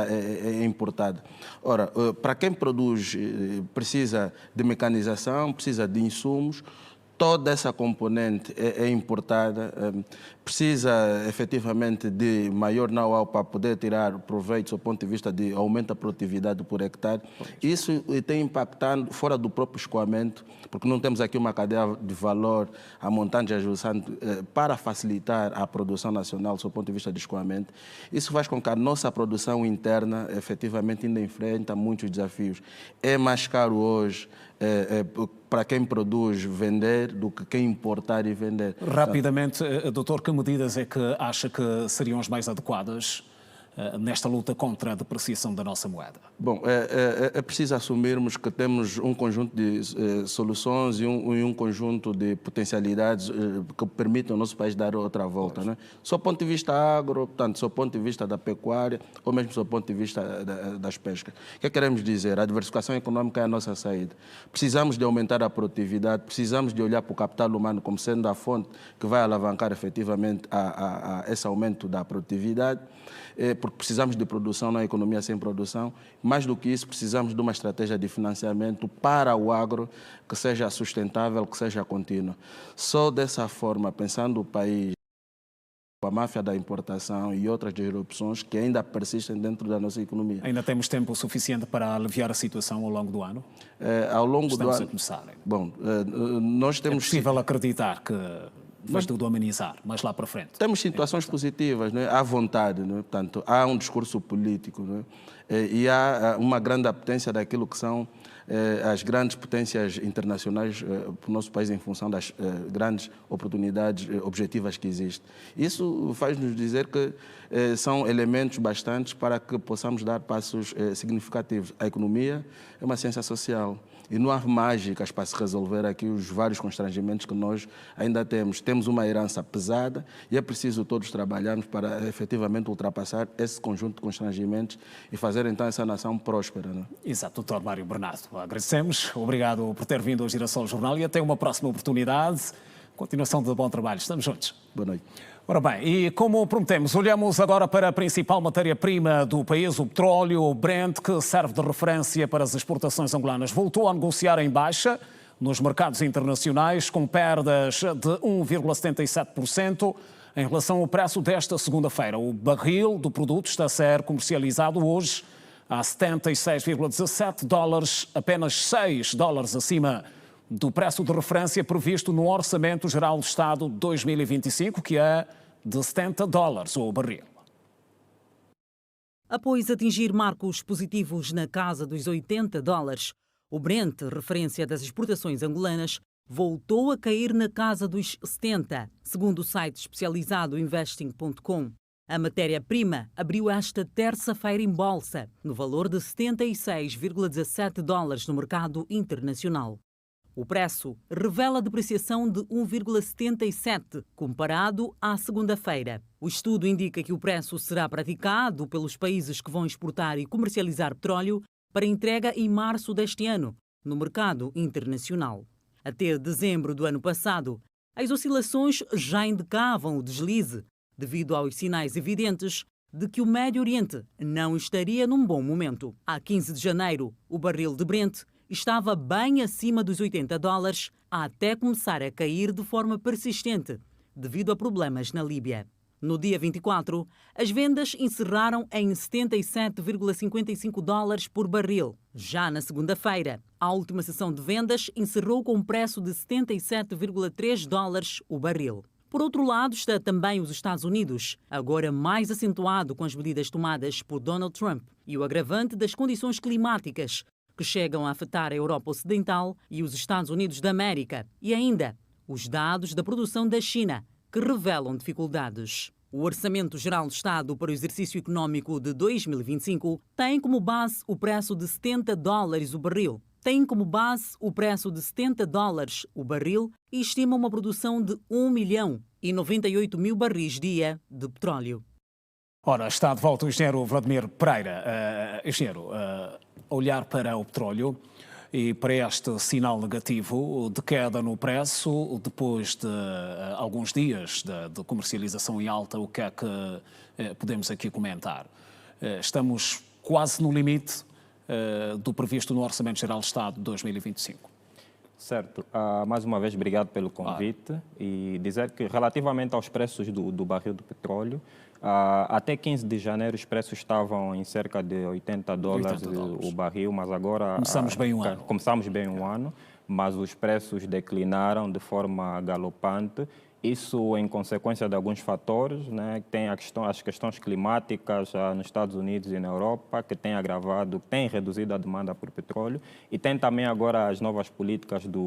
é importada. Ora, para quem produz, precisa de mecanização, precisa de insumos, toda essa componente é importada, precisa efetivamente de maior know-how para poder tirar proveito do ponto de vista de aumento da produtividade por hectare. Isso tem impactado fora do próprio escoamento, porque não temos aqui uma cadeia de valor a montante ajustante para facilitar a produção nacional do ponto de vista de escoamento. Isso faz com que a nossa produção interna efetivamente ainda enfrenta muitos desafios. É mais caro hoje para quem produz vender do que quem importar e vender. Rapidamente, doutor, que medidas é que acha que seriam as mais adequadas nesta luta contra a depreciação da nossa moeda? Bom, é preciso assumirmos que temos um conjunto de soluções e um conjunto de potencialidades que permitem ao nosso país dar outra volta. Né? Só do ponto de vista agro, portanto, só do ponto de vista da pecuária, ou mesmo só do ponto de vista das pescas. O que queremos dizer? A diversificação econômica é a nossa saída. Precisamos de aumentar a produtividade, precisamos de olhar para o capital humano como sendo a fonte que vai alavancar efetivamente a esse aumento da produtividade, porque precisamos de produção, não há economia sem produção. Mais do que isso, precisamos de uma estratégia de financiamento para o agro que seja sustentável, que seja contínua. Só dessa forma, pensando o país, a máfia da importação e outras disrupções que ainda persistem dentro da nossa economia. Ainda temos tempo suficiente para aliviar a situação ao longo do ano? Ao longo Estamos do ano... a começar. Bom, nós temos... É possível acreditar que vai tudo amenizar, mas lá para frente. Temos situações positivas, não é? Há vontade, não é? Portanto, há um discurso político, não é? E há uma grande apetência daquilo que são as grandes potências internacionais para o nosso país em função das grandes oportunidades objetivas que existem. Isso faz-nos dizer que são elementos bastantes para que possamos dar passos significativos. A economia é uma ciência social. E não há mágicas para se resolver aqui os vários constrangimentos que nós ainda temos. Temos uma herança pesada e é preciso todos trabalharmos para efetivamente ultrapassar esse conjunto de constrangimentos e fazer então essa nação próspera. Não é? Exato, doutor Mário Bernardo. Agradecemos, obrigado por ter vindo ao Girassol Jornal e até uma próxima oportunidade. Continuação de bom trabalho. Estamos juntos. Boa noite. Ora bem, e como prometemos, olhamos agora para a principal matéria-prima do país, o petróleo, o Brent, que serve de referência para as exportações angolanas. Voltou a negociar em baixa nos mercados internacionais, com perdas de 1,77%. Em relação ao preço desta segunda-feira, o barril do produto está a ser comercializado hoje a 76,17 dólares, apenas 6 dólares acima do preço de referência previsto no Orçamento Geral do Estado 2025, que é de 70 dólares o barril. Após atingir marcos positivos na casa dos 80 dólares, o Brent, referência das exportações angolanas, voltou a cair na casa dos 70, segundo o site especializado Investing.com. A matéria-prima abriu esta terça-feira em bolsa, no valor de 76,17 dólares no mercado internacional. O preço revela a depreciação de 1,77 comparado à segunda-feira. O estudo indica que o preço será praticado pelos países que vão exportar e comercializar petróleo para entrega em março deste ano, no mercado internacional. Até dezembro do ano passado, as oscilações já indicavam o deslize, devido aos sinais evidentes de que o Médio Oriente não estaria num bom momento. A 15 de janeiro, o barril de Brent estava bem acima dos 80 dólares, até começar a cair de forma persistente, devido a problemas na Líbia. No dia 24, as vendas encerraram em 77,55 dólares por barril. Já na segunda-feira, a última sessão de vendas encerrou com um preço de 77,3 dólares o barril. Por outro lado, está também os Estados Unidos, agora mais acentuado com as medidas tomadas por Donald Trump e o agravante das condições climáticas que chegam a afetar a Europa Ocidental e os Estados Unidos da América, e ainda os dados da produção da China, que revelam dificuldades. O Orçamento Geral do Estado para o exercício econômico de 2025 tem como base o preço de 70 dólares o barril. Tem como base o preço de 70 dólares o barril e estima uma produção de 1.098.000 barris dia de petróleo. Ora, está de volta o engenheiro Vladimir Pereira. Engenheiro, olhar para o petróleo e para este sinal negativo de queda no preço, depois de alguns dias de comercialização em alta, o que é que podemos aqui comentar? Estamos quase no limite do previsto no Orçamento Geral do Estado de 2025. Certo. Mais uma vez, obrigado pelo convite. E dizer que, relativamente aos preços do barril do petróleo, até 15 de janeiro os preços estavam em cerca de 80 dólares o barril, mas agora... Começamos bem um ano. Começamos bem um ano, mas os preços declinaram de forma galopante. Isso em consequência de alguns fatores, né? Tem as questões climáticas nos Estados Unidos e na Europa, que têm reduzido a demanda por petróleo, e tem também agora as novas políticas do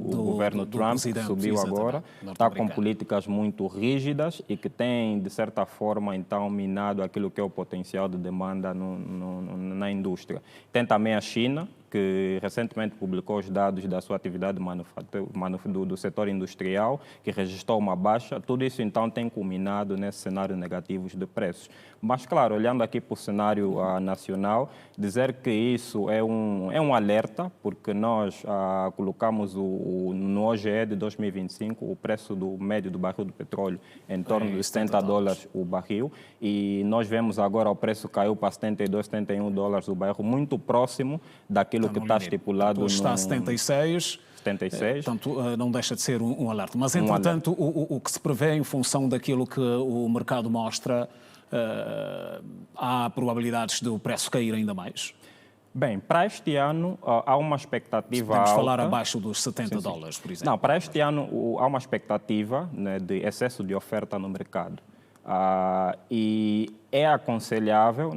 governo Trump, que subiu agora, está com políticas muito rígidas e que tem, de certa forma, então, minado aquilo que é o potencial de demanda na indústria. Tem também a China, que recentemente publicou os dados da sua atividade do setor industrial, que registrou uma baixa. Tudo isso, então, tem culminado nesse cenário negativo de preços. Mas, claro, olhando aqui para o cenário nacional, dizer que isso é um alerta, porque nós colocamos no OGE de 2025 o preço médio do barril do petróleo em torno de 70 dólares o barril, e nós vemos agora o preço caiu para 72, 71 dólares o barril, muito próximo daquilo que está estipulado no... Está a 76. 76. Portanto, não deixa de ser um alerta. Mas, entretanto, o que se prevê em função daquilo que o mercado mostra, há probabilidades do preço cair ainda mais? Bem, para este ano há uma expectativa Podemos alta. Falar abaixo dos 70 dólares, por exemplo. Não, para este ano há uma expectativa, né, de excesso de oferta no mercado. E é aconselhável,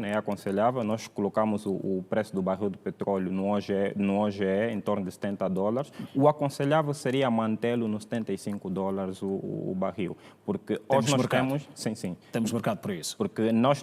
nós colocamos o preço do barril do petróleo no OGE em torno de 70 dólares. O aconselhável seria mantê-lo nos 75 dólares o barril. Porque hoje nós temos... Sim. Temos mercado para isso. Porque nós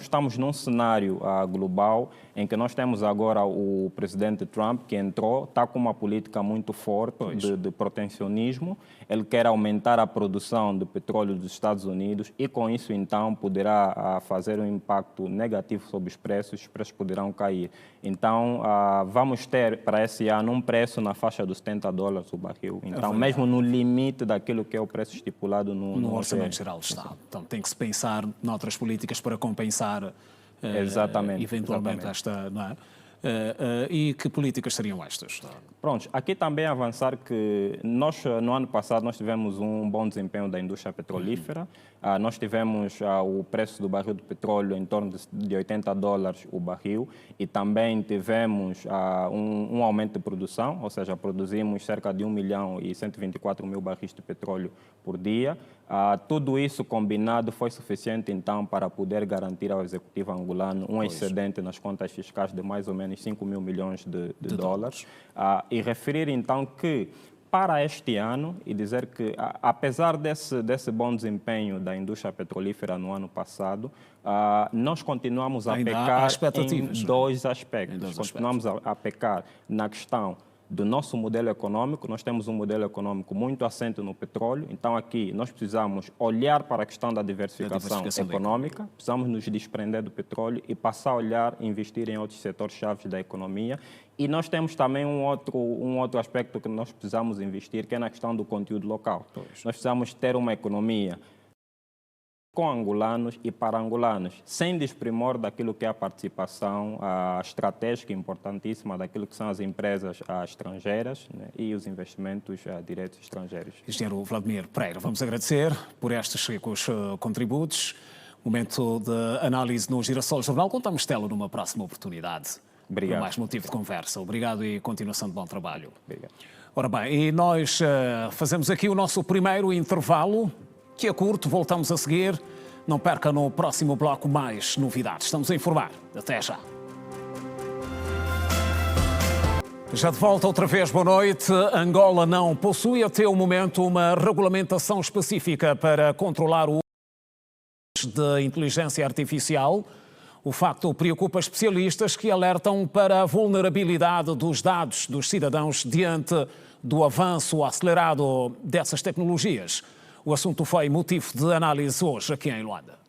estamos num cenário global em que nós temos agora o presidente Trump, que está com uma política muito forte de protecionismo. Ele quer aumentar a produção de petróleo dos Estados Unidos e, com isso, então, poderá fazer um impacto negativo sobre os preços poderão cair. Então, vamos ter para esse ano um preço na faixa dos 70 dólares o barril. Então, mesmo no limite daquilo que é o preço estipulado no Orçamento Geral do Estado. Então, tem que se pensar noutras políticas para compensar eventualmente esta... Não é? E que políticas seriam estas? Pronto, aqui também avançar que nós, no ano passado, nós tivemos um bom desempenho da indústria petrolífera. Nós tivemos o preço do barril de petróleo em torno de $80 o barril e também tivemos um aumento de produção, ou seja, produzimos cerca de 1.124.000 barris de petróleo por dia. Tudo isso combinado foi suficiente, então, para poder garantir ao executivo angolano um excedente nas contas fiscais de mais ou menos 5 mil milhões de dólares. E referir, então, que para este ano, e dizer que, apesar desse bom desempenho da indústria petrolífera no ano passado, nós continuamos a pecar em dois aspectos. Continuamos a pecar na questão do nosso modelo econômico. Nós temos um modelo econômico muito assente no petróleo, então aqui nós precisamos olhar para a questão da diversificação econômica, precisamos nos desprender do petróleo e passar a olhar e investir em outros setores-chave da economia. E nós temos também um outro aspecto que nós precisamos investir, que é na questão do conteúdo local. Nós precisamos ter uma economia com angolanos e para angolanos, sem desprimor daquilo que é a participação estratégica importantíssima daquilo que são as empresas estrangeiras, né, e os investimentos diretos estrangeiros. Engenheiro Vladimir Pereira, vamos agradecer por estes ricos contributos. Momento de análise no Girassol Jornal. Contamos tê-lo numa próxima oportunidade. Obrigado. Por mais motivo de conversa. Obrigado e continuação de bom trabalho. Obrigado. Ora bem, e nós fazemos aqui o nosso primeiro intervalo, que é curto, voltamos a seguir. Não perca no próximo bloco mais novidades. Estamos a informar. Até já. Já de volta outra vez, boa noite. Angola não possui até o momento uma regulamentação específica para controlar o uso de inteligência artificial. O facto preocupa especialistas que alertam para a vulnerabilidade dos dados dos cidadãos diante do avanço acelerado dessas tecnologias. O assunto foi motivo de análise hoje aqui em Luanda.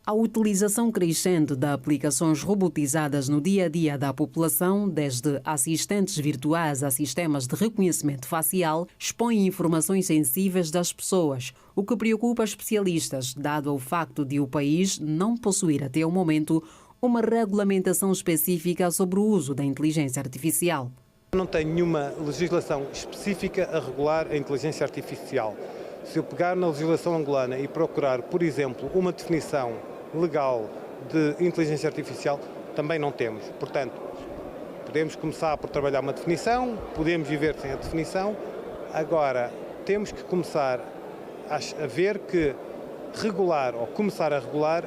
A utilização crescente de aplicações robotizadas no dia a dia da população, desde assistentes virtuais a sistemas de reconhecimento facial, expõe informações sensíveis das pessoas, o que preocupa especialistas, dado o facto de o país não possuir até o momento uma regulamentação específica sobre o uso da inteligência artificial. Não tem nenhuma legislação específica a regular a inteligência artificial. Se eu pegar na legislação angolana e procurar, por exemplo, uma definição legal de inteligência artificial, também não temos. Portanto, podemos começar por trabalhar uma definição, podemos viver sem a definição. Agora, temos que começar a ver que regular ou começar a regular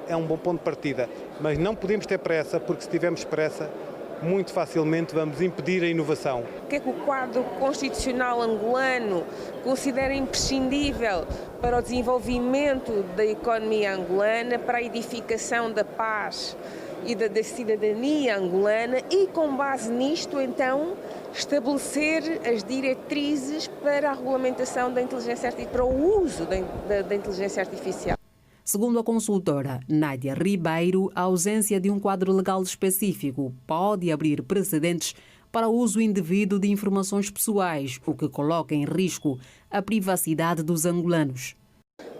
é um bom ponto de partida. Mas não podemos ter pressa, porque se tivermos pressa, muito facilmente vamos impedir a inovação. O que é que o quadro constitucional angolano considera imprescindível para o desenvolvimento da economia angolana, para a edificação da paz e da cidadania angolana e, com base nisto, então, estabelecer as diretrizes para a regulamentação da inteligência artificial, para o uso da inteligência artificial. Segundo a consultora Nádia Ribeiro, a ausência de um quadro legal específico pode abrir precedentes para o uso indevido de informações pessoais, o que coloca em risco a privacidade dos angolanos.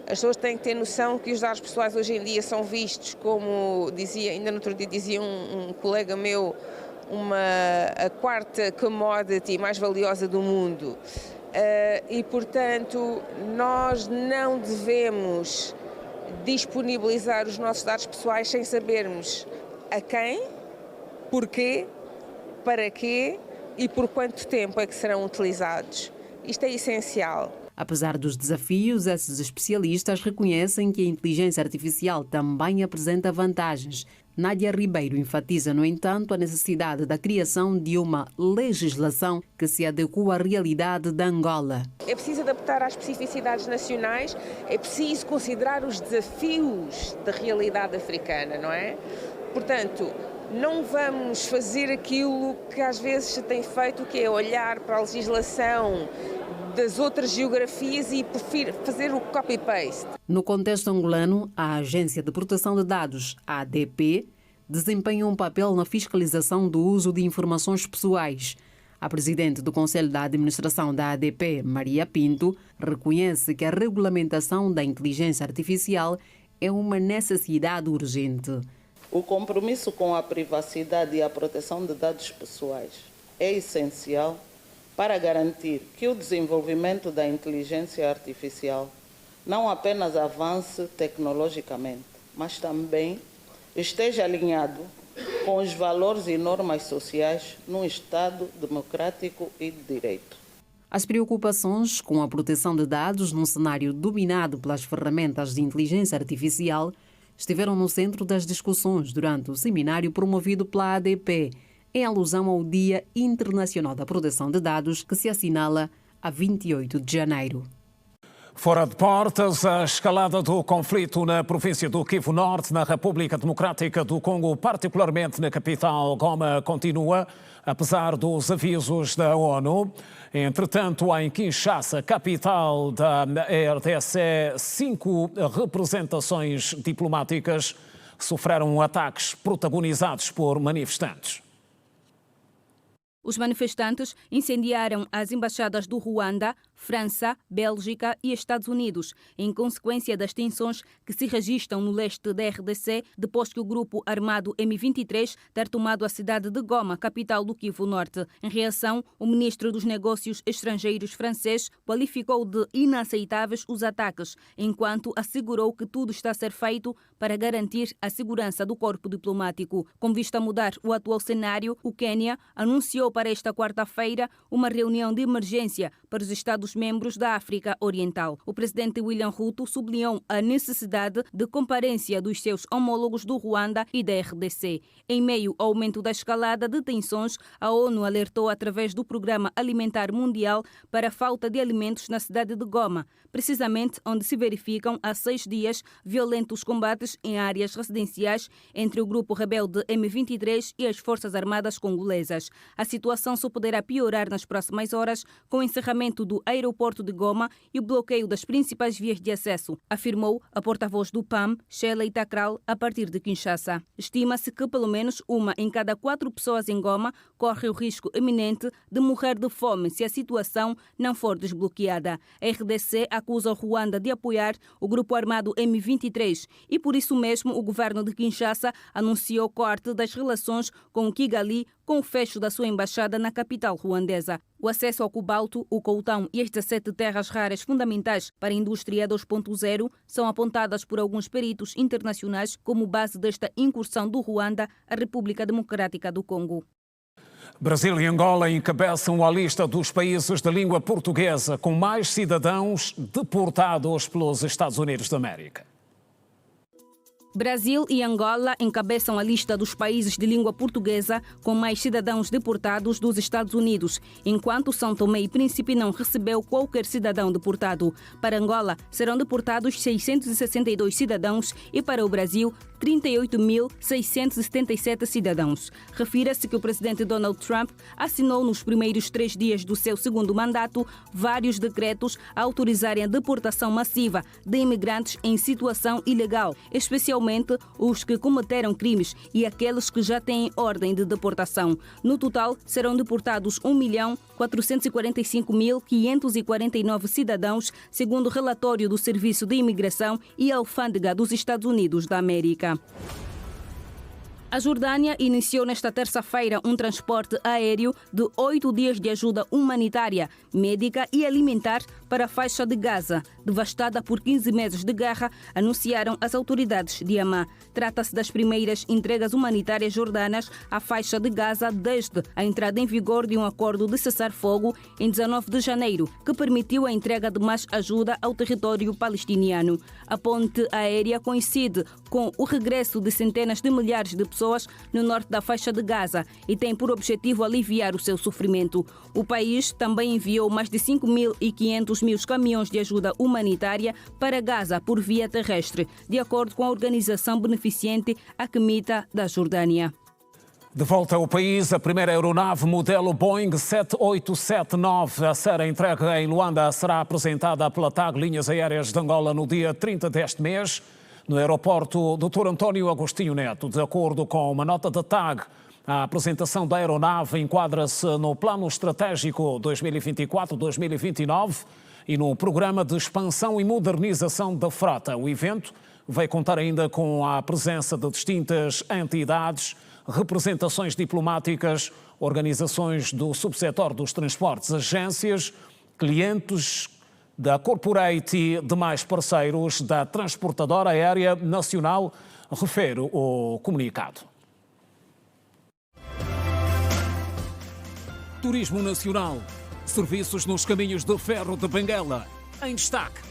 As pessoas têm que ter noção que os dados pessoais hoje em dia são vistos como, ainda no outro dia dizia um colega meu, a quarta commodity mais valiosa do mundo. E, portanto, nós não devemos disponibilizar os nossos dados pessoais sem sabermos a quem, porquê, para quê e por quanto tempo é que serão utilizados. Isto é essencial. Apesar dos desafios, esses especialistas reconhecem que a inteligência artificial também apresenta vantagens. Nádia Ribeiro enfatiza, no entanto, a necessidade da criação de uma legislação que se adeque à realidade da Angola. É preciso adaptar às especificidades nacionais, é preciso considerar os desafios da realidade africana, não é? Portanto, não vamos fazer aquilo que às vezes se tem feito, que é olhar para a legislação das outras geografias e fazer o copy-paste. No contexto angolano, a Agência de Proteção de Dados, a ADP, desempenha um papel na fiscalização do uso de informações pessoais. A presidente do Conselho da Administração da ADP, Maria Pinto, reconhece que a regulamentação da inteligência artificial é uma necessidade urgente. O compromisso com a privacidade e a proteção de dados pessoais é essencial para garantir que o desenvolvimento da inteligência artificial não apenas avance tecnologicamente, mas também esteja alinhado com os valores e normas sociais num Estado democrático e de direito. As preocupações com a proteção de dados num cenário dominado pelas ferramentas de inteligência artificial estiveram no centro das discussões durante o seminário promovido pela ADP, em alusão ao Dia Internacional da Proteção de Dados, que se assinala a 28 de janeiro. Fora de portas, a escalada do conflito na província do Kivu Norte, na República Democrática do Congo, particularmente na capital Goma, continua, apesar dos avisos da ONU. Entretanto, em Kinshasa, capital da RDC, 5 representações diplomáticas sofreram ataques protagonizados por manifestantes. Os manifestantes incendiaram as embaixadas do Ruanda, França, Bélgica e Estados Unidos, em consequência das tensões que se registram no leste da RDC, depois que o grupo armado M23 ter tomado a cidade de Goma, capital do Kivu Norte. Em reação, o ministro dos Negócios Estrangeiros francês qualificou de inaceitáveis os ataques, enquanto assegurou que tudo está a ser feito para garantir a segurança do corpo diplomático. Com vista a mudar o atual cenário, o Quênia anunciou para esta quarta-feira uma reunião de emergência para os Estados-membros da África Oriental. O presidente William Ruto sublinhou a necessidade de comparência dos seus homólogos do Ruanda e da RDC. Em meio ao aumento da escalada de tensões, a ONU alertou através do Programa Alimentar Mundial para a falta de alimentos na cidade de Goma, precisamente onde se verificam há 6 dias violentos combates em áreas residenciais entre o grupo rebelde M23 e as Forças Armadas congolesas. A situação só poderá piorar nas próximas horas com o encerramento do aeroporto de Goma e o bloqueio das principais vias de acesso, afirmou a porta-voz do PAM, Sheila Itakral, a partir de Kinshasa. Estima-se que pelo menos 1 em cada 4 pessoas em Goma corre o risco iminente de morrer de fome se a situação não for desbloqueada. A RDC acusa o Ruanda de apoiar o grupo armado M23 e por isso mesmo o governo de Kinshasa anunciou o corte das relações com Kigali com o fecho da sua embaixada na capital ruandesa. O acesso ao cobalto, o coltão e as 17 terras raras fundamentais para a indústria 2.0 são apontadas por alguns peritos internacionais como base desta incursão do Ruanda à República Democrática do Congo. Brasil e Angola encabeçam a lista dos países de língua portuguesa com mais cidadãos deportados pelos Estados Unidos da América. Brasil e Angola encabeçam a lista dos países de língua portuguesa com mais cidadãos deportados dos Estados Unidos, enquanto São Tomé e Príncipe não recebeu qualquer cidadão deportado. Para Angola, serão deportados 662 cidadãos e para o Brasil, 38.677 cidadãos. Refira-se que o presidente Donald Trump assinou nos primeiros 3 dias do seu segundo mandato vários decretos a autorizarem a deportação massiva de imigrantes em situação ilegal, especialmente os que cometeram crimes e aqueles que já têm ordem de deportação. No total, serão deportados 1.445.549 cidadãos, segundo o relatório do Serviço de Imigração e Alfândega dos Estados Unidos da América. A Jordânia iniciou nesta terça-feira um transporte aéreo de 8 dias de ajuda humanitária, médica e alimentar para a faixa de Gaza, devastada por 15 meses de guerra, anunciaram as autoridades de Amã. Trata-se das primeiras entregas humanitárias jordanas à faixa de Gaza desde a entrada em vigor de um acordo de cessar-fogo em 19 de janeiro, que permitiu a entrega de mais ajuda ao território palestiniano. A ponte aérea coincide com o regresso de centenas de milhares de pessoas no norte da faixa de Gaza e tem por objetivo aliviar o seu sofrimento. O país também enviou mais de 5.500 caminhões de ajuda humanitária para Gaza por via terrestre, de acordo com a organização beneficente Acmita da Jordânia. De volta ao país, a primeira aeronave modelo Boeing 7879 a ser entregue em Luanda será apresentada pela TAG Linhas Aéreas de Angola no dia 30 deste mês, no aeroporto Dr. António Agostinho Neto. De acordo com uma nota da TAG, a apresentação da aeronave enquadra-se no Plano Estratégico 2024-2029 e no Programa de Expansão e Modernização da Frota. O evento vai contar ainda com a presença de distintas entidades, representações diplomáticas, organizações do subsetor dos transportes, agências, clientes da Corporate e demais parceiros da Transportadora Aérea Nacional, refere o comunicado. Turismo nacional. Serviços nos caminhos de ferro de Benguela. Em destaque.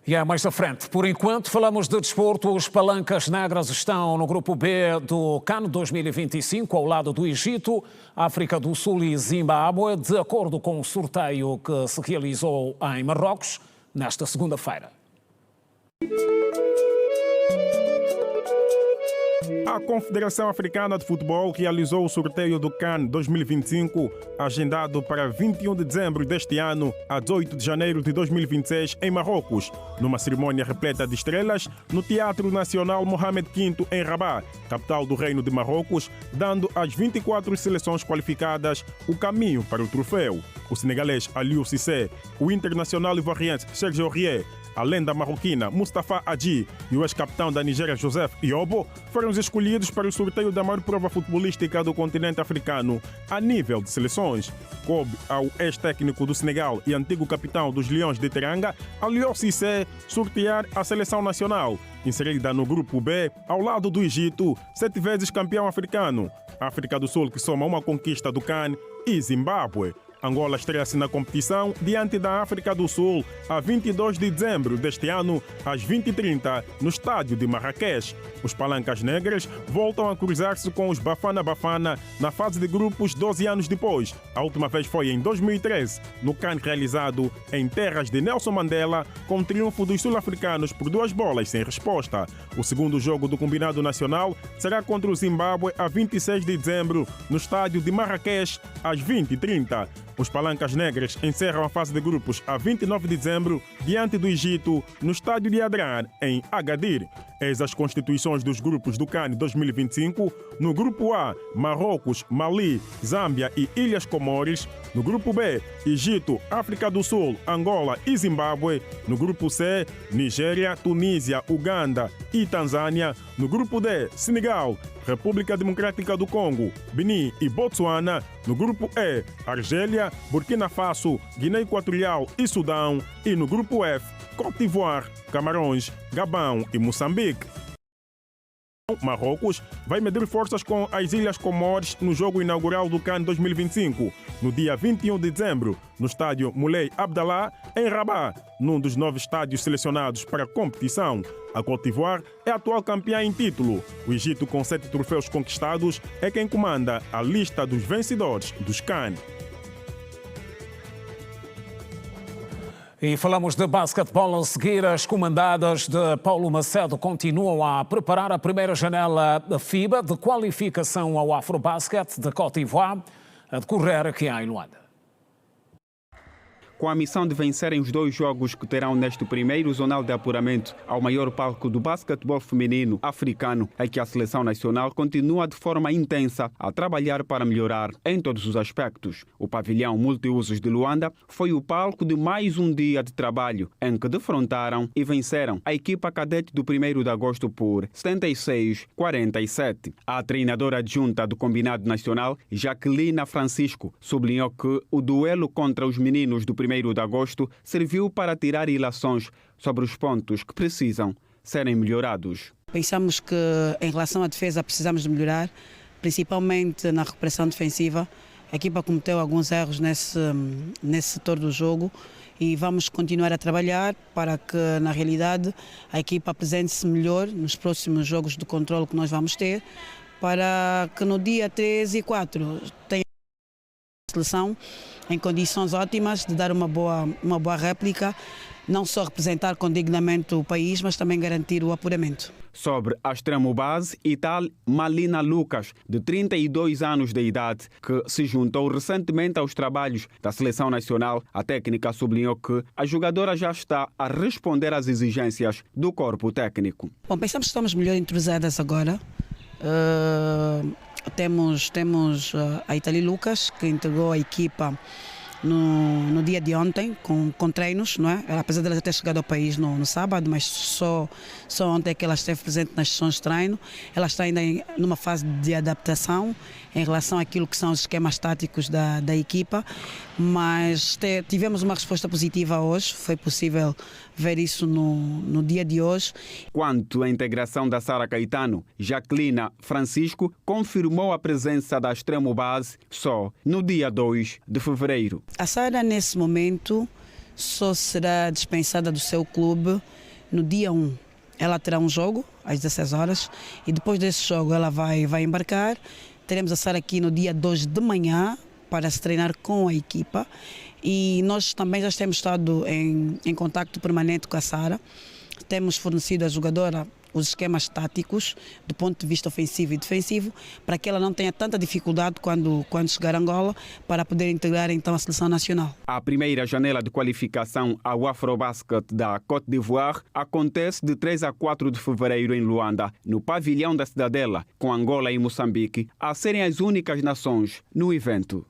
E é mais à frente. Por enquanto, falamos de desporto. Os Palancas Negras estão no grupo B do CAN 2025, ao lado do Egito, África do Sul e Zimbábue, de acordo com o sorteio que se realizou em Marrocos nesta segunda-feira. A Confederação Africana de Futebol realizou o sorteio do CAN 2025, agendado para 21 de dezembro deste ano a 18 de janeiro de 2026 em Marrocos, numa cerimônia repleta de estrelas no Teatro Nacional Mohamed V em Rabat, capital do Reino de Marrocos, dando às 24 seleções qualificadas o caminho para o troféu. O senegalês Aliou Cissé, o internacional ivoiriense Sergio Aurier, a lenda marroquina Mustafa Hadji e o ex-capitão da Nigéria Joseph Yobo foram escolhidos para o sorteio da maior prova futebolística do continente africano a nível de seleções. Coube ao ex-técnico do Senegal e antigo capitão dos Leões de Teranga, Aliou Cissé, sortear a seleção nacional, inserida no grupo B, ao lado do Egito, 7 vezes campeão africano, África do Sul, que soma uma conquista do CAN, e Zimbábue. Angola estreia-se na competição diante da África do Sul a 22 de dezembro deste ano, às 20h30, no estádio de Marrakech. Os Palancas Negras voltam a cruzar-se com os Bafana Bafana na fase de grupos 12 anos depois. A última vez foi em 2013, no CAN realizado em terras de Nelson Mandela, com o triunfo dos sul-africanos por 2 bolas sem resposta. O segundo jogo do combinado nacional será contra o Zimbábue a 26 de dezembro, no estádio de Marrakech, às 20h30. Os Palancas Negras encerram a fase de grupos a 29 de dezembro, diante do Egito, no estádio de Adrar, em Agadir. Eis as constituições dos grupos do CAN 2025. No grupo A, Marrocos, Mali, Zâmbia e Ilhas Comores. No grupo B, Egito, África do Sul, Angola e Zimbábue. No grupo C, Nigéria, Tunísia, Uganda e Tanzânia. No grupo D, Senegal, República Democrática do Congo, Benin e Botsuana. No grupo E, Argélia, Burkina Faso, Guiné Equatorial e Sudão. E no grupo F, Côte d'Ivoire, Camarões, Gabão e Moçambique. Marrocos vai medir forças com as Ilhas Comores no jogo inaugural do CAN 2025, no dia 21 de dezembro, no estádio Moulay Abdallah, em Rabat, num dos 9 estádios selecionados para a competição. A Côte d'Ivoire é a atual campeã em título. O Egito, com 7 troféus conquistados, é quem comanda a lista dos vencedores dos CAN. E falamos de basquetebol a seguir. As comandadas de Paulo Macedo continuam a preparar a primeira janela da FIBA de qualificação ao Afrobasket de Côte d'Ivoire, a decorrer aqui em Luanda. Com a missão de vencerem os 2 jogos que terão neste primeiro zonal de apuramento ao maior palco do basquetebol feminino africano, é que a seleção nacional continua de forma intensa a trabalhar para melhorar em todos os aspectos. O pavilhão multiusos de Luanda foi o palco de mais um dia de trabalho em que defrontaram e venceram a equipa cadete do 1º de agosto por 76-47. A treinadora adjunta do combinado nacional, Jaquelina Francisco, sublinhou que o duelo contra os meninos do 1º de agosto serviu para tirar ilações sobre os pontos que precisam serem melhorados. Pensamos que em relação à defesa precisamos de melhorar, principalmente na recuperação defensiva. A equipa cometeu alguns erros nesse setor do jogo e vamos continuar a trabalhar para que, na realidade, a equipa apresente-se melhor nos próximos jogos de controle que nós vamos ter, para que no dia 3 e 4 tenha a seleção em condições ótimas de dar uma boa réplica, não só representar com dignamente o país, mas também garantir o apuramento. Sobre a extremo base e tal Malina Lucas, de 32 anos de idade, que se juntou recentemente aos trabalhos da seleção nacional, a técnica sublinhou que a jogadora já está a responder às exigências do corpo técnico. Bom, pensamos que estamos melhor entrosadas agora. Temos a Itali Lucas, que integrou a equipa no dia de ontem com treinos, não é? Apesar de ela ter chegado ao país no sábado, mas só ontem é que ela esteve presente nas sessões de treino. Ela está ainda numa fase de adaptação em relação àquilo que são os esquemas táticos da equipa, mas tivemos uma resposta positiva hoje, foi possível ver isso no dia de hoje. Quanto à integração da Sara Caetano, Jacqueline Francisco confirmou a presença da extremo base só no dia 2 de fevereiro. A Sara, nesse momento, só será dispensada do seu clube no dia 1. Ela terá um jogo às 16 horas e depois desse jogo ela vai embarcar. Teremos a Sara aqui no dia 2 de manhã para se treinar com a equipa. E nós também já temos estado em contacto permanente com a Sara. Temos fornecido à jogadora os esquemas táticos do ponto de vista ofensivo e defensivo para que ela não tenha tanta dificuldade quando chegar a Angola para poder integrar então a seleção nacional. A primeira janela de qualificação ao Afrobasket da Côte d'Ivoire acontece de 3 a 4 de fevereiro em Luanda, no pavilhão da Cidadela, com Angola e Moçambique a serem as únicas nações no evento.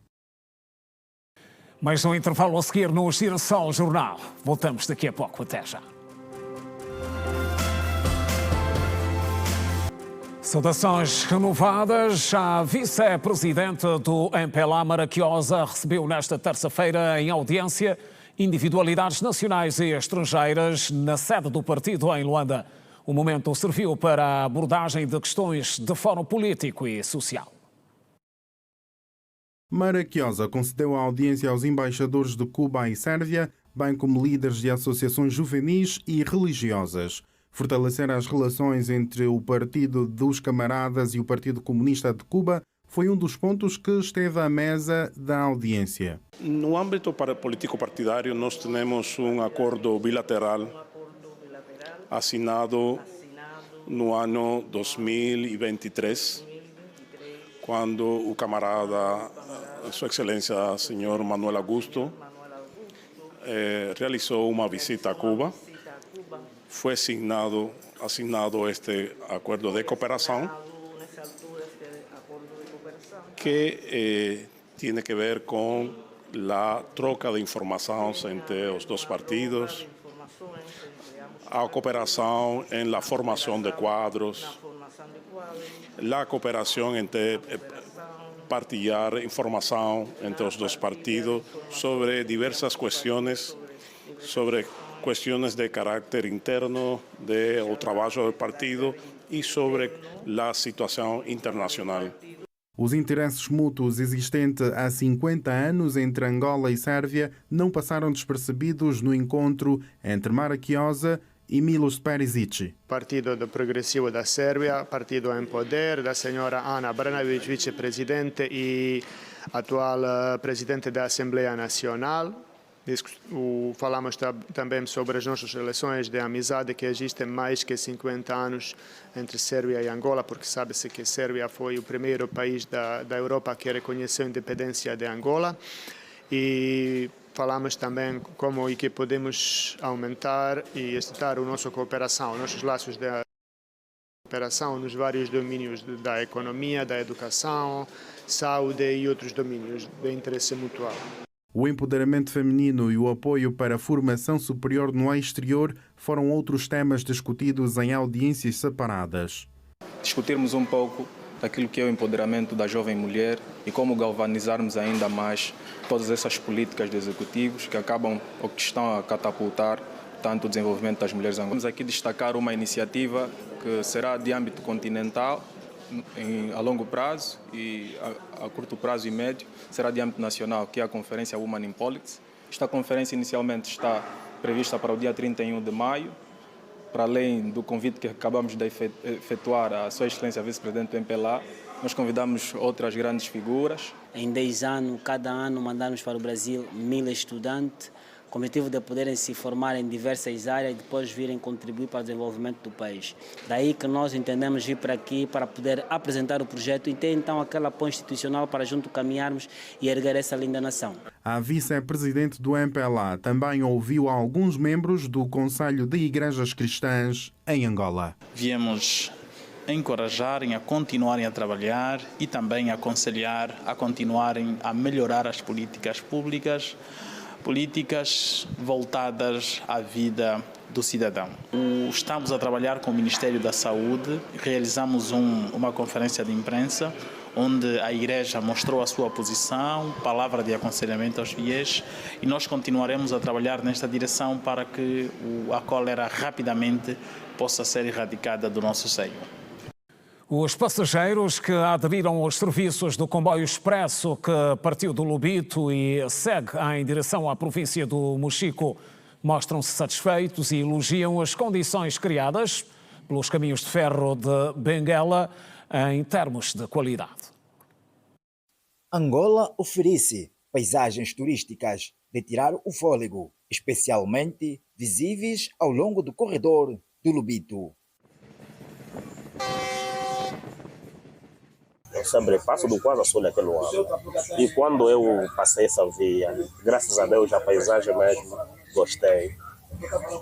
Mais um intervalo a seguir no Girassol Jornal. Voltamos daqui a pouco. Até já. Saudações renovadas. A vice-presidente do MPLA, Maraquiosa, recebeu nesta terça-feira em audiência individualidades nacionais e estrangeiras na sede do partido em Luanda. O momento serviu para a abordagem de questões de fórum político e social. Maraquiosa concedeu a audiência aos embaixadores de Cuba e Sérvia, bem como líderes de associações juvenis e religiosas. Fortalecer as relações entre o Partido dos Camaradas e o Partido Comunista de Cuba foi um dos pontos que esteve à mesa da audiência. No âmbito político-partidário, nós temos um acordo bilateral assinado no ano 2023, quando o camarada, Sua Excelência, Senhor Manuel Augusto, realizou uma visita a Cuba. Foi assinado este acordo de cooperação que tem que ver com a troca de informações entre os dois partidos, a cooperação em la formação de quadros, a cooperação entre partilhar informação entre os dois partidos sobre diversas questões, sobre questões de caráter interno do trabalho do partido e sobre a situação internacional. Os interesses mútuos existentes há 50 anos entre Angola e Sérvia não passaram despercebidos no encontro entre Maraquiosa e Milos Perisic. Partido Progressivo da Sérvia, partido em poder, da senhora Ana Brnabić, vice-presidente e atual presidente da Assembleia Nacional. Falamos também sobre as nossas relações de amizade que existem mais que 50 anos entre Sérvia e Angola, porque sabe-se que Sérvia foi o primeiro país da Europa que reconheceu a independência de Angola. E falamos também como e que podemos aumentar e estreitar a nossa cooperação, nossos laços de cooperação nos vários domínios da economia, da educação, saúde e outros domínios de interesse mutual. O empoderamento feminino e o apoio para a formação superior no exterior foram outros temas discutidos em audiências separadas. Discutirmos um pouco daquilo que é o empoderamento da jovem mulher e como galvanizarmos ainda mais todas essas políticas de executivos que acabam ou que estão a catapultar tanto o desenvolvimento das mulheres angolanas. Vamos aqui destacar uma iniciativa que será de âmbito continental, a longo prazo e a curto prazo e médio, será de âmbito nacional, que é a Conferência Women in Politics. Esta conferência inicialmente está prevista para o dia 31 de maio, para além do convite que acabamos de efetuar à Sua Excelência Vice-Presidente do MPLA, nós convidamos outras grandes figuras. Em 10 anos, cada ano mandamos para o Brasil 1000 estudantes, com o objetivo de poderem se formar em diversas áreas e depois virem contribuir para o desenvolvimento do país. Daí que nós entendemos vir para aqui para poder apresentar o projeto e ter então aquele apoio institucional para junto caminharmos e erguer essa linda nação. A vice-presidente do MPLA também ouviu alguns membros do Conselho de Igrejas Cristãs em Angola. Viemos encorajarem a continuarem a trabalhar e também aconselhar a continuarem a melhorar as políticas públicas, políticas voltadas à vida do cidadão. Estamos a trabalhar com o Ministério da Saúde, realizamos uma conferência de imprensa onde a Igreja mostrou a sua posição, palavra de aconselhamento aos fiéis, e nós continuaremos a trabalhar nesta direção para que a cólera rapidamente possa ser erradicada do nosso seio. Os passageiros que aderiram aos serviços do comboio expresso que partiu do Lobito e segue em direção à província do Mochico mostram-se satisfeitos e elogiam as condições criadas pelos caminhos de ferro de Benguela em termos de qualidade. Angola oferece paisagens turísticas de tirar o fôlego, especialmente visíveis ao longo do corredor do Lobito. Eu sempre passo do Quase Sul naquele ano. E quando eu passei essa via, graças a Deus, a paisagem mesmo, gostei.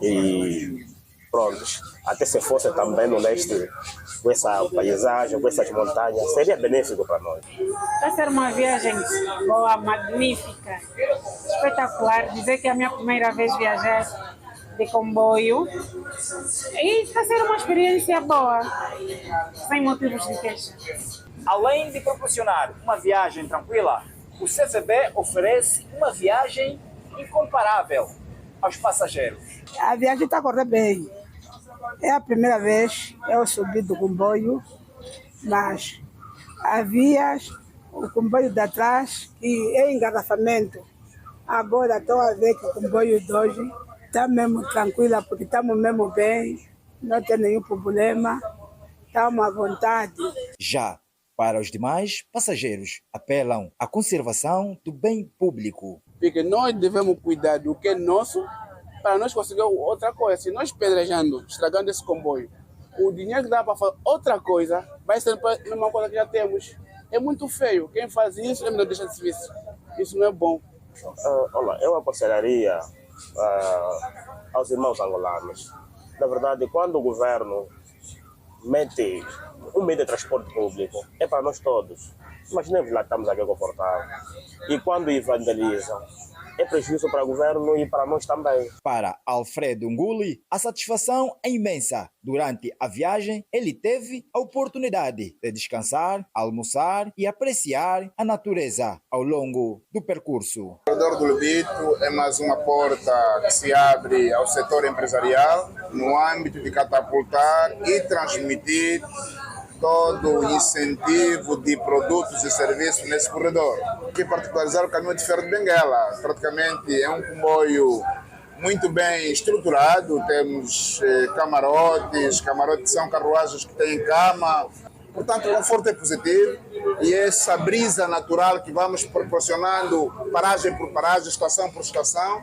E pronto, até se fosse também no leste, com essa paisagem, com essas montanhas, seria benéfico para nós. Vai ser uma viagem boa, magnífica, espetacular. Dizer que é a minha primeira vez viajar de comboio e vai ser uma experiência boa, sem motivos de queixa. Além de proporcionar uma viagem tranquila, o CCB oferece uma viagem incomparável aos passageiros. A viagem está a correr bem. É a primeira vez que eu subi do comboio, mas havia o comboio de atrás que é engarrafamento. Agora estou a ver que o comboio de hoje está mesmo tranquila, porque estamos mesmo bem, não tem nenhum problema, estamos à vontade. Já para os demais passageiros, apelam à conservação do bem público. Porque nós devemos cuidar do que é nosso para nós conseguir outra coisa. Se nós pedrejando, estragando esse comboio, o dinheiro que dá para fazer outra coisa vai ser a mesma coisa que já temos. É muito feio. Quem faz isso é melhor deixar de serviço. Isso não é bom. Olha, eu aconselharia aos irmãos angolanos. Na verdade, quando o governo mete um meio de transporte público, é para nós todos. Imaginemos lá que estamos aqui confortáveis. E quando evangelizam, é prejuízo para o governo e para nós também. Para Alfredo Nguli, a satisfação é imensa. Durante a viagem, ele teve a oportunidade de descansar, almoçar e apreciar a natureza ao longo do percurso. O corredor do Lobito é mais uma porta que se abre ao setor empresarial no âmbito de catapultar e transmitir todo o incentivo de produtos e serviços nesse corredor. Aqui particularizar o caminho de ferro de Benguela. Praticamente é um comboio muito bem estruturado, temos camarotes são carruagens que têm cama, portanto o conforto é positivo e essa brisa natural que vamos proporcionando paragem por paragem, estação por estação,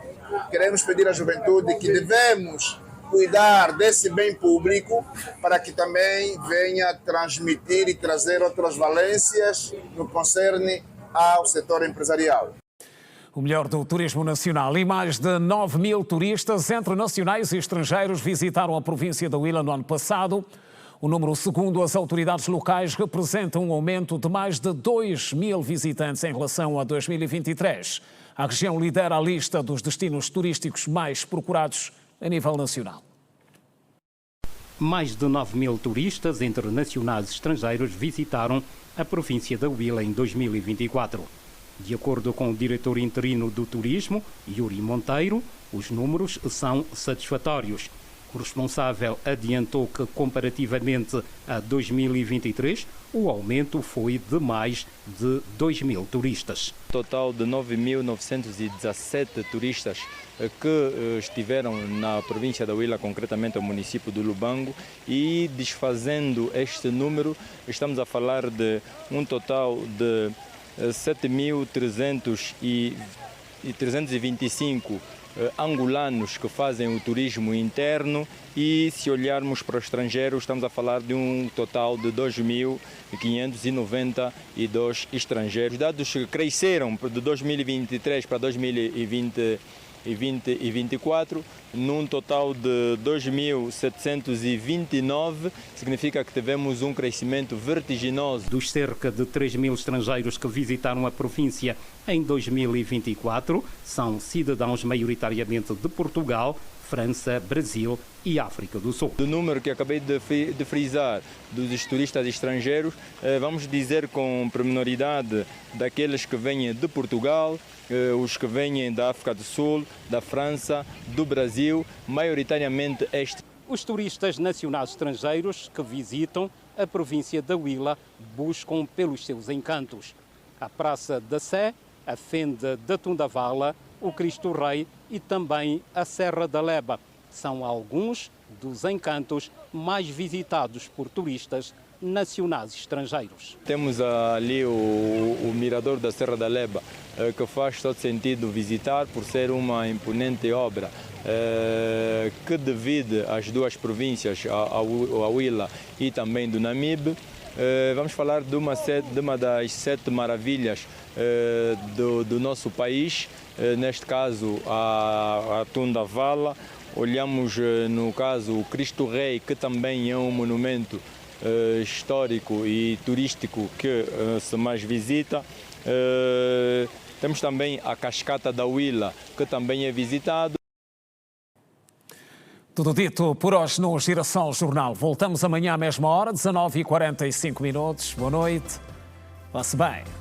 queremos pedir à juventude que devemos cuidar desse bem público para que também venha transmitir e trazer outras valências no que concerne ao setor empresarial. O melhor do turismo nacional e mais de 9 mil turistas entre nacionais e estrangeiros visitaram a província da Huila no ano passado. O número, segundo as autoridades locais, representa um aumento de mais de 2 mil visitantes em relação a 2023. A região lidera a lista dos destinos turísticos mais procurados a nível nacional. Mais de 9 mil turistas, entre nacionais e estrangeiros, visitaram a província da Huila em 2024. De acordo com o diretor interino do turismo, Yuri Monteiro, os números são satisfatórios. O responsável adiantou que, comparativamente a 2023, o aumento foi de mais de 2 mil turistas. Total de 9.917 turistas que estiveram na província da Huila, concretamente no município do Lubango, e desfazendo este número, estamos a falar de um total de 7.325 angolanos que fazem o turismo interno, e se olharmos para os estrangeiros estamos a falar de um total de 2.592 estrangeiros. Dados que cresceram de 2023 para 2024 2024, num total de 2.729, significa que tivemos um crescimento vertiginoso. Dos cerca de 3.000 estrangeiros que visitaram a província em 2024, são cidadãos maioritariamente de Portugal, França, Brasil e África do Sul. Do número que acabei de frisar dos turistas estrangeiros, vamos dizer com pormenoridade daqueles que vêm de Portugal, os que vêm da África do Sul, da França, do Brasil, maioritariamente este. Os turistas nacionais estrangeiros que visitam a província da Huila buscam pelos seus encantos. A Praça da Sé, a Fenda da Tundavala, o Cristo Rei e também a Serra da Leba. São alguns dos encantos mais visitados por turistas nacionais e estrangeiros. Temos ali o mirador da Serra da Leba, que faz todo sentido visitar por ser uma imponente obra que divide as duas províncias, a Huila e também do Namibe. Vamos falar de uma das 7 maravilhas do nosso país, neste caso a Tundavala. Olhamos no caso o Cristo Rei, que também é um monumento histórico e turístico que se mais visita. Temos também a Cascata da Huila, que também é visitado. Tudo dito por hoje no Girassol Jornal. Voltamos amanhã à mesma hora, 19h45. Boa noite. Passe bem.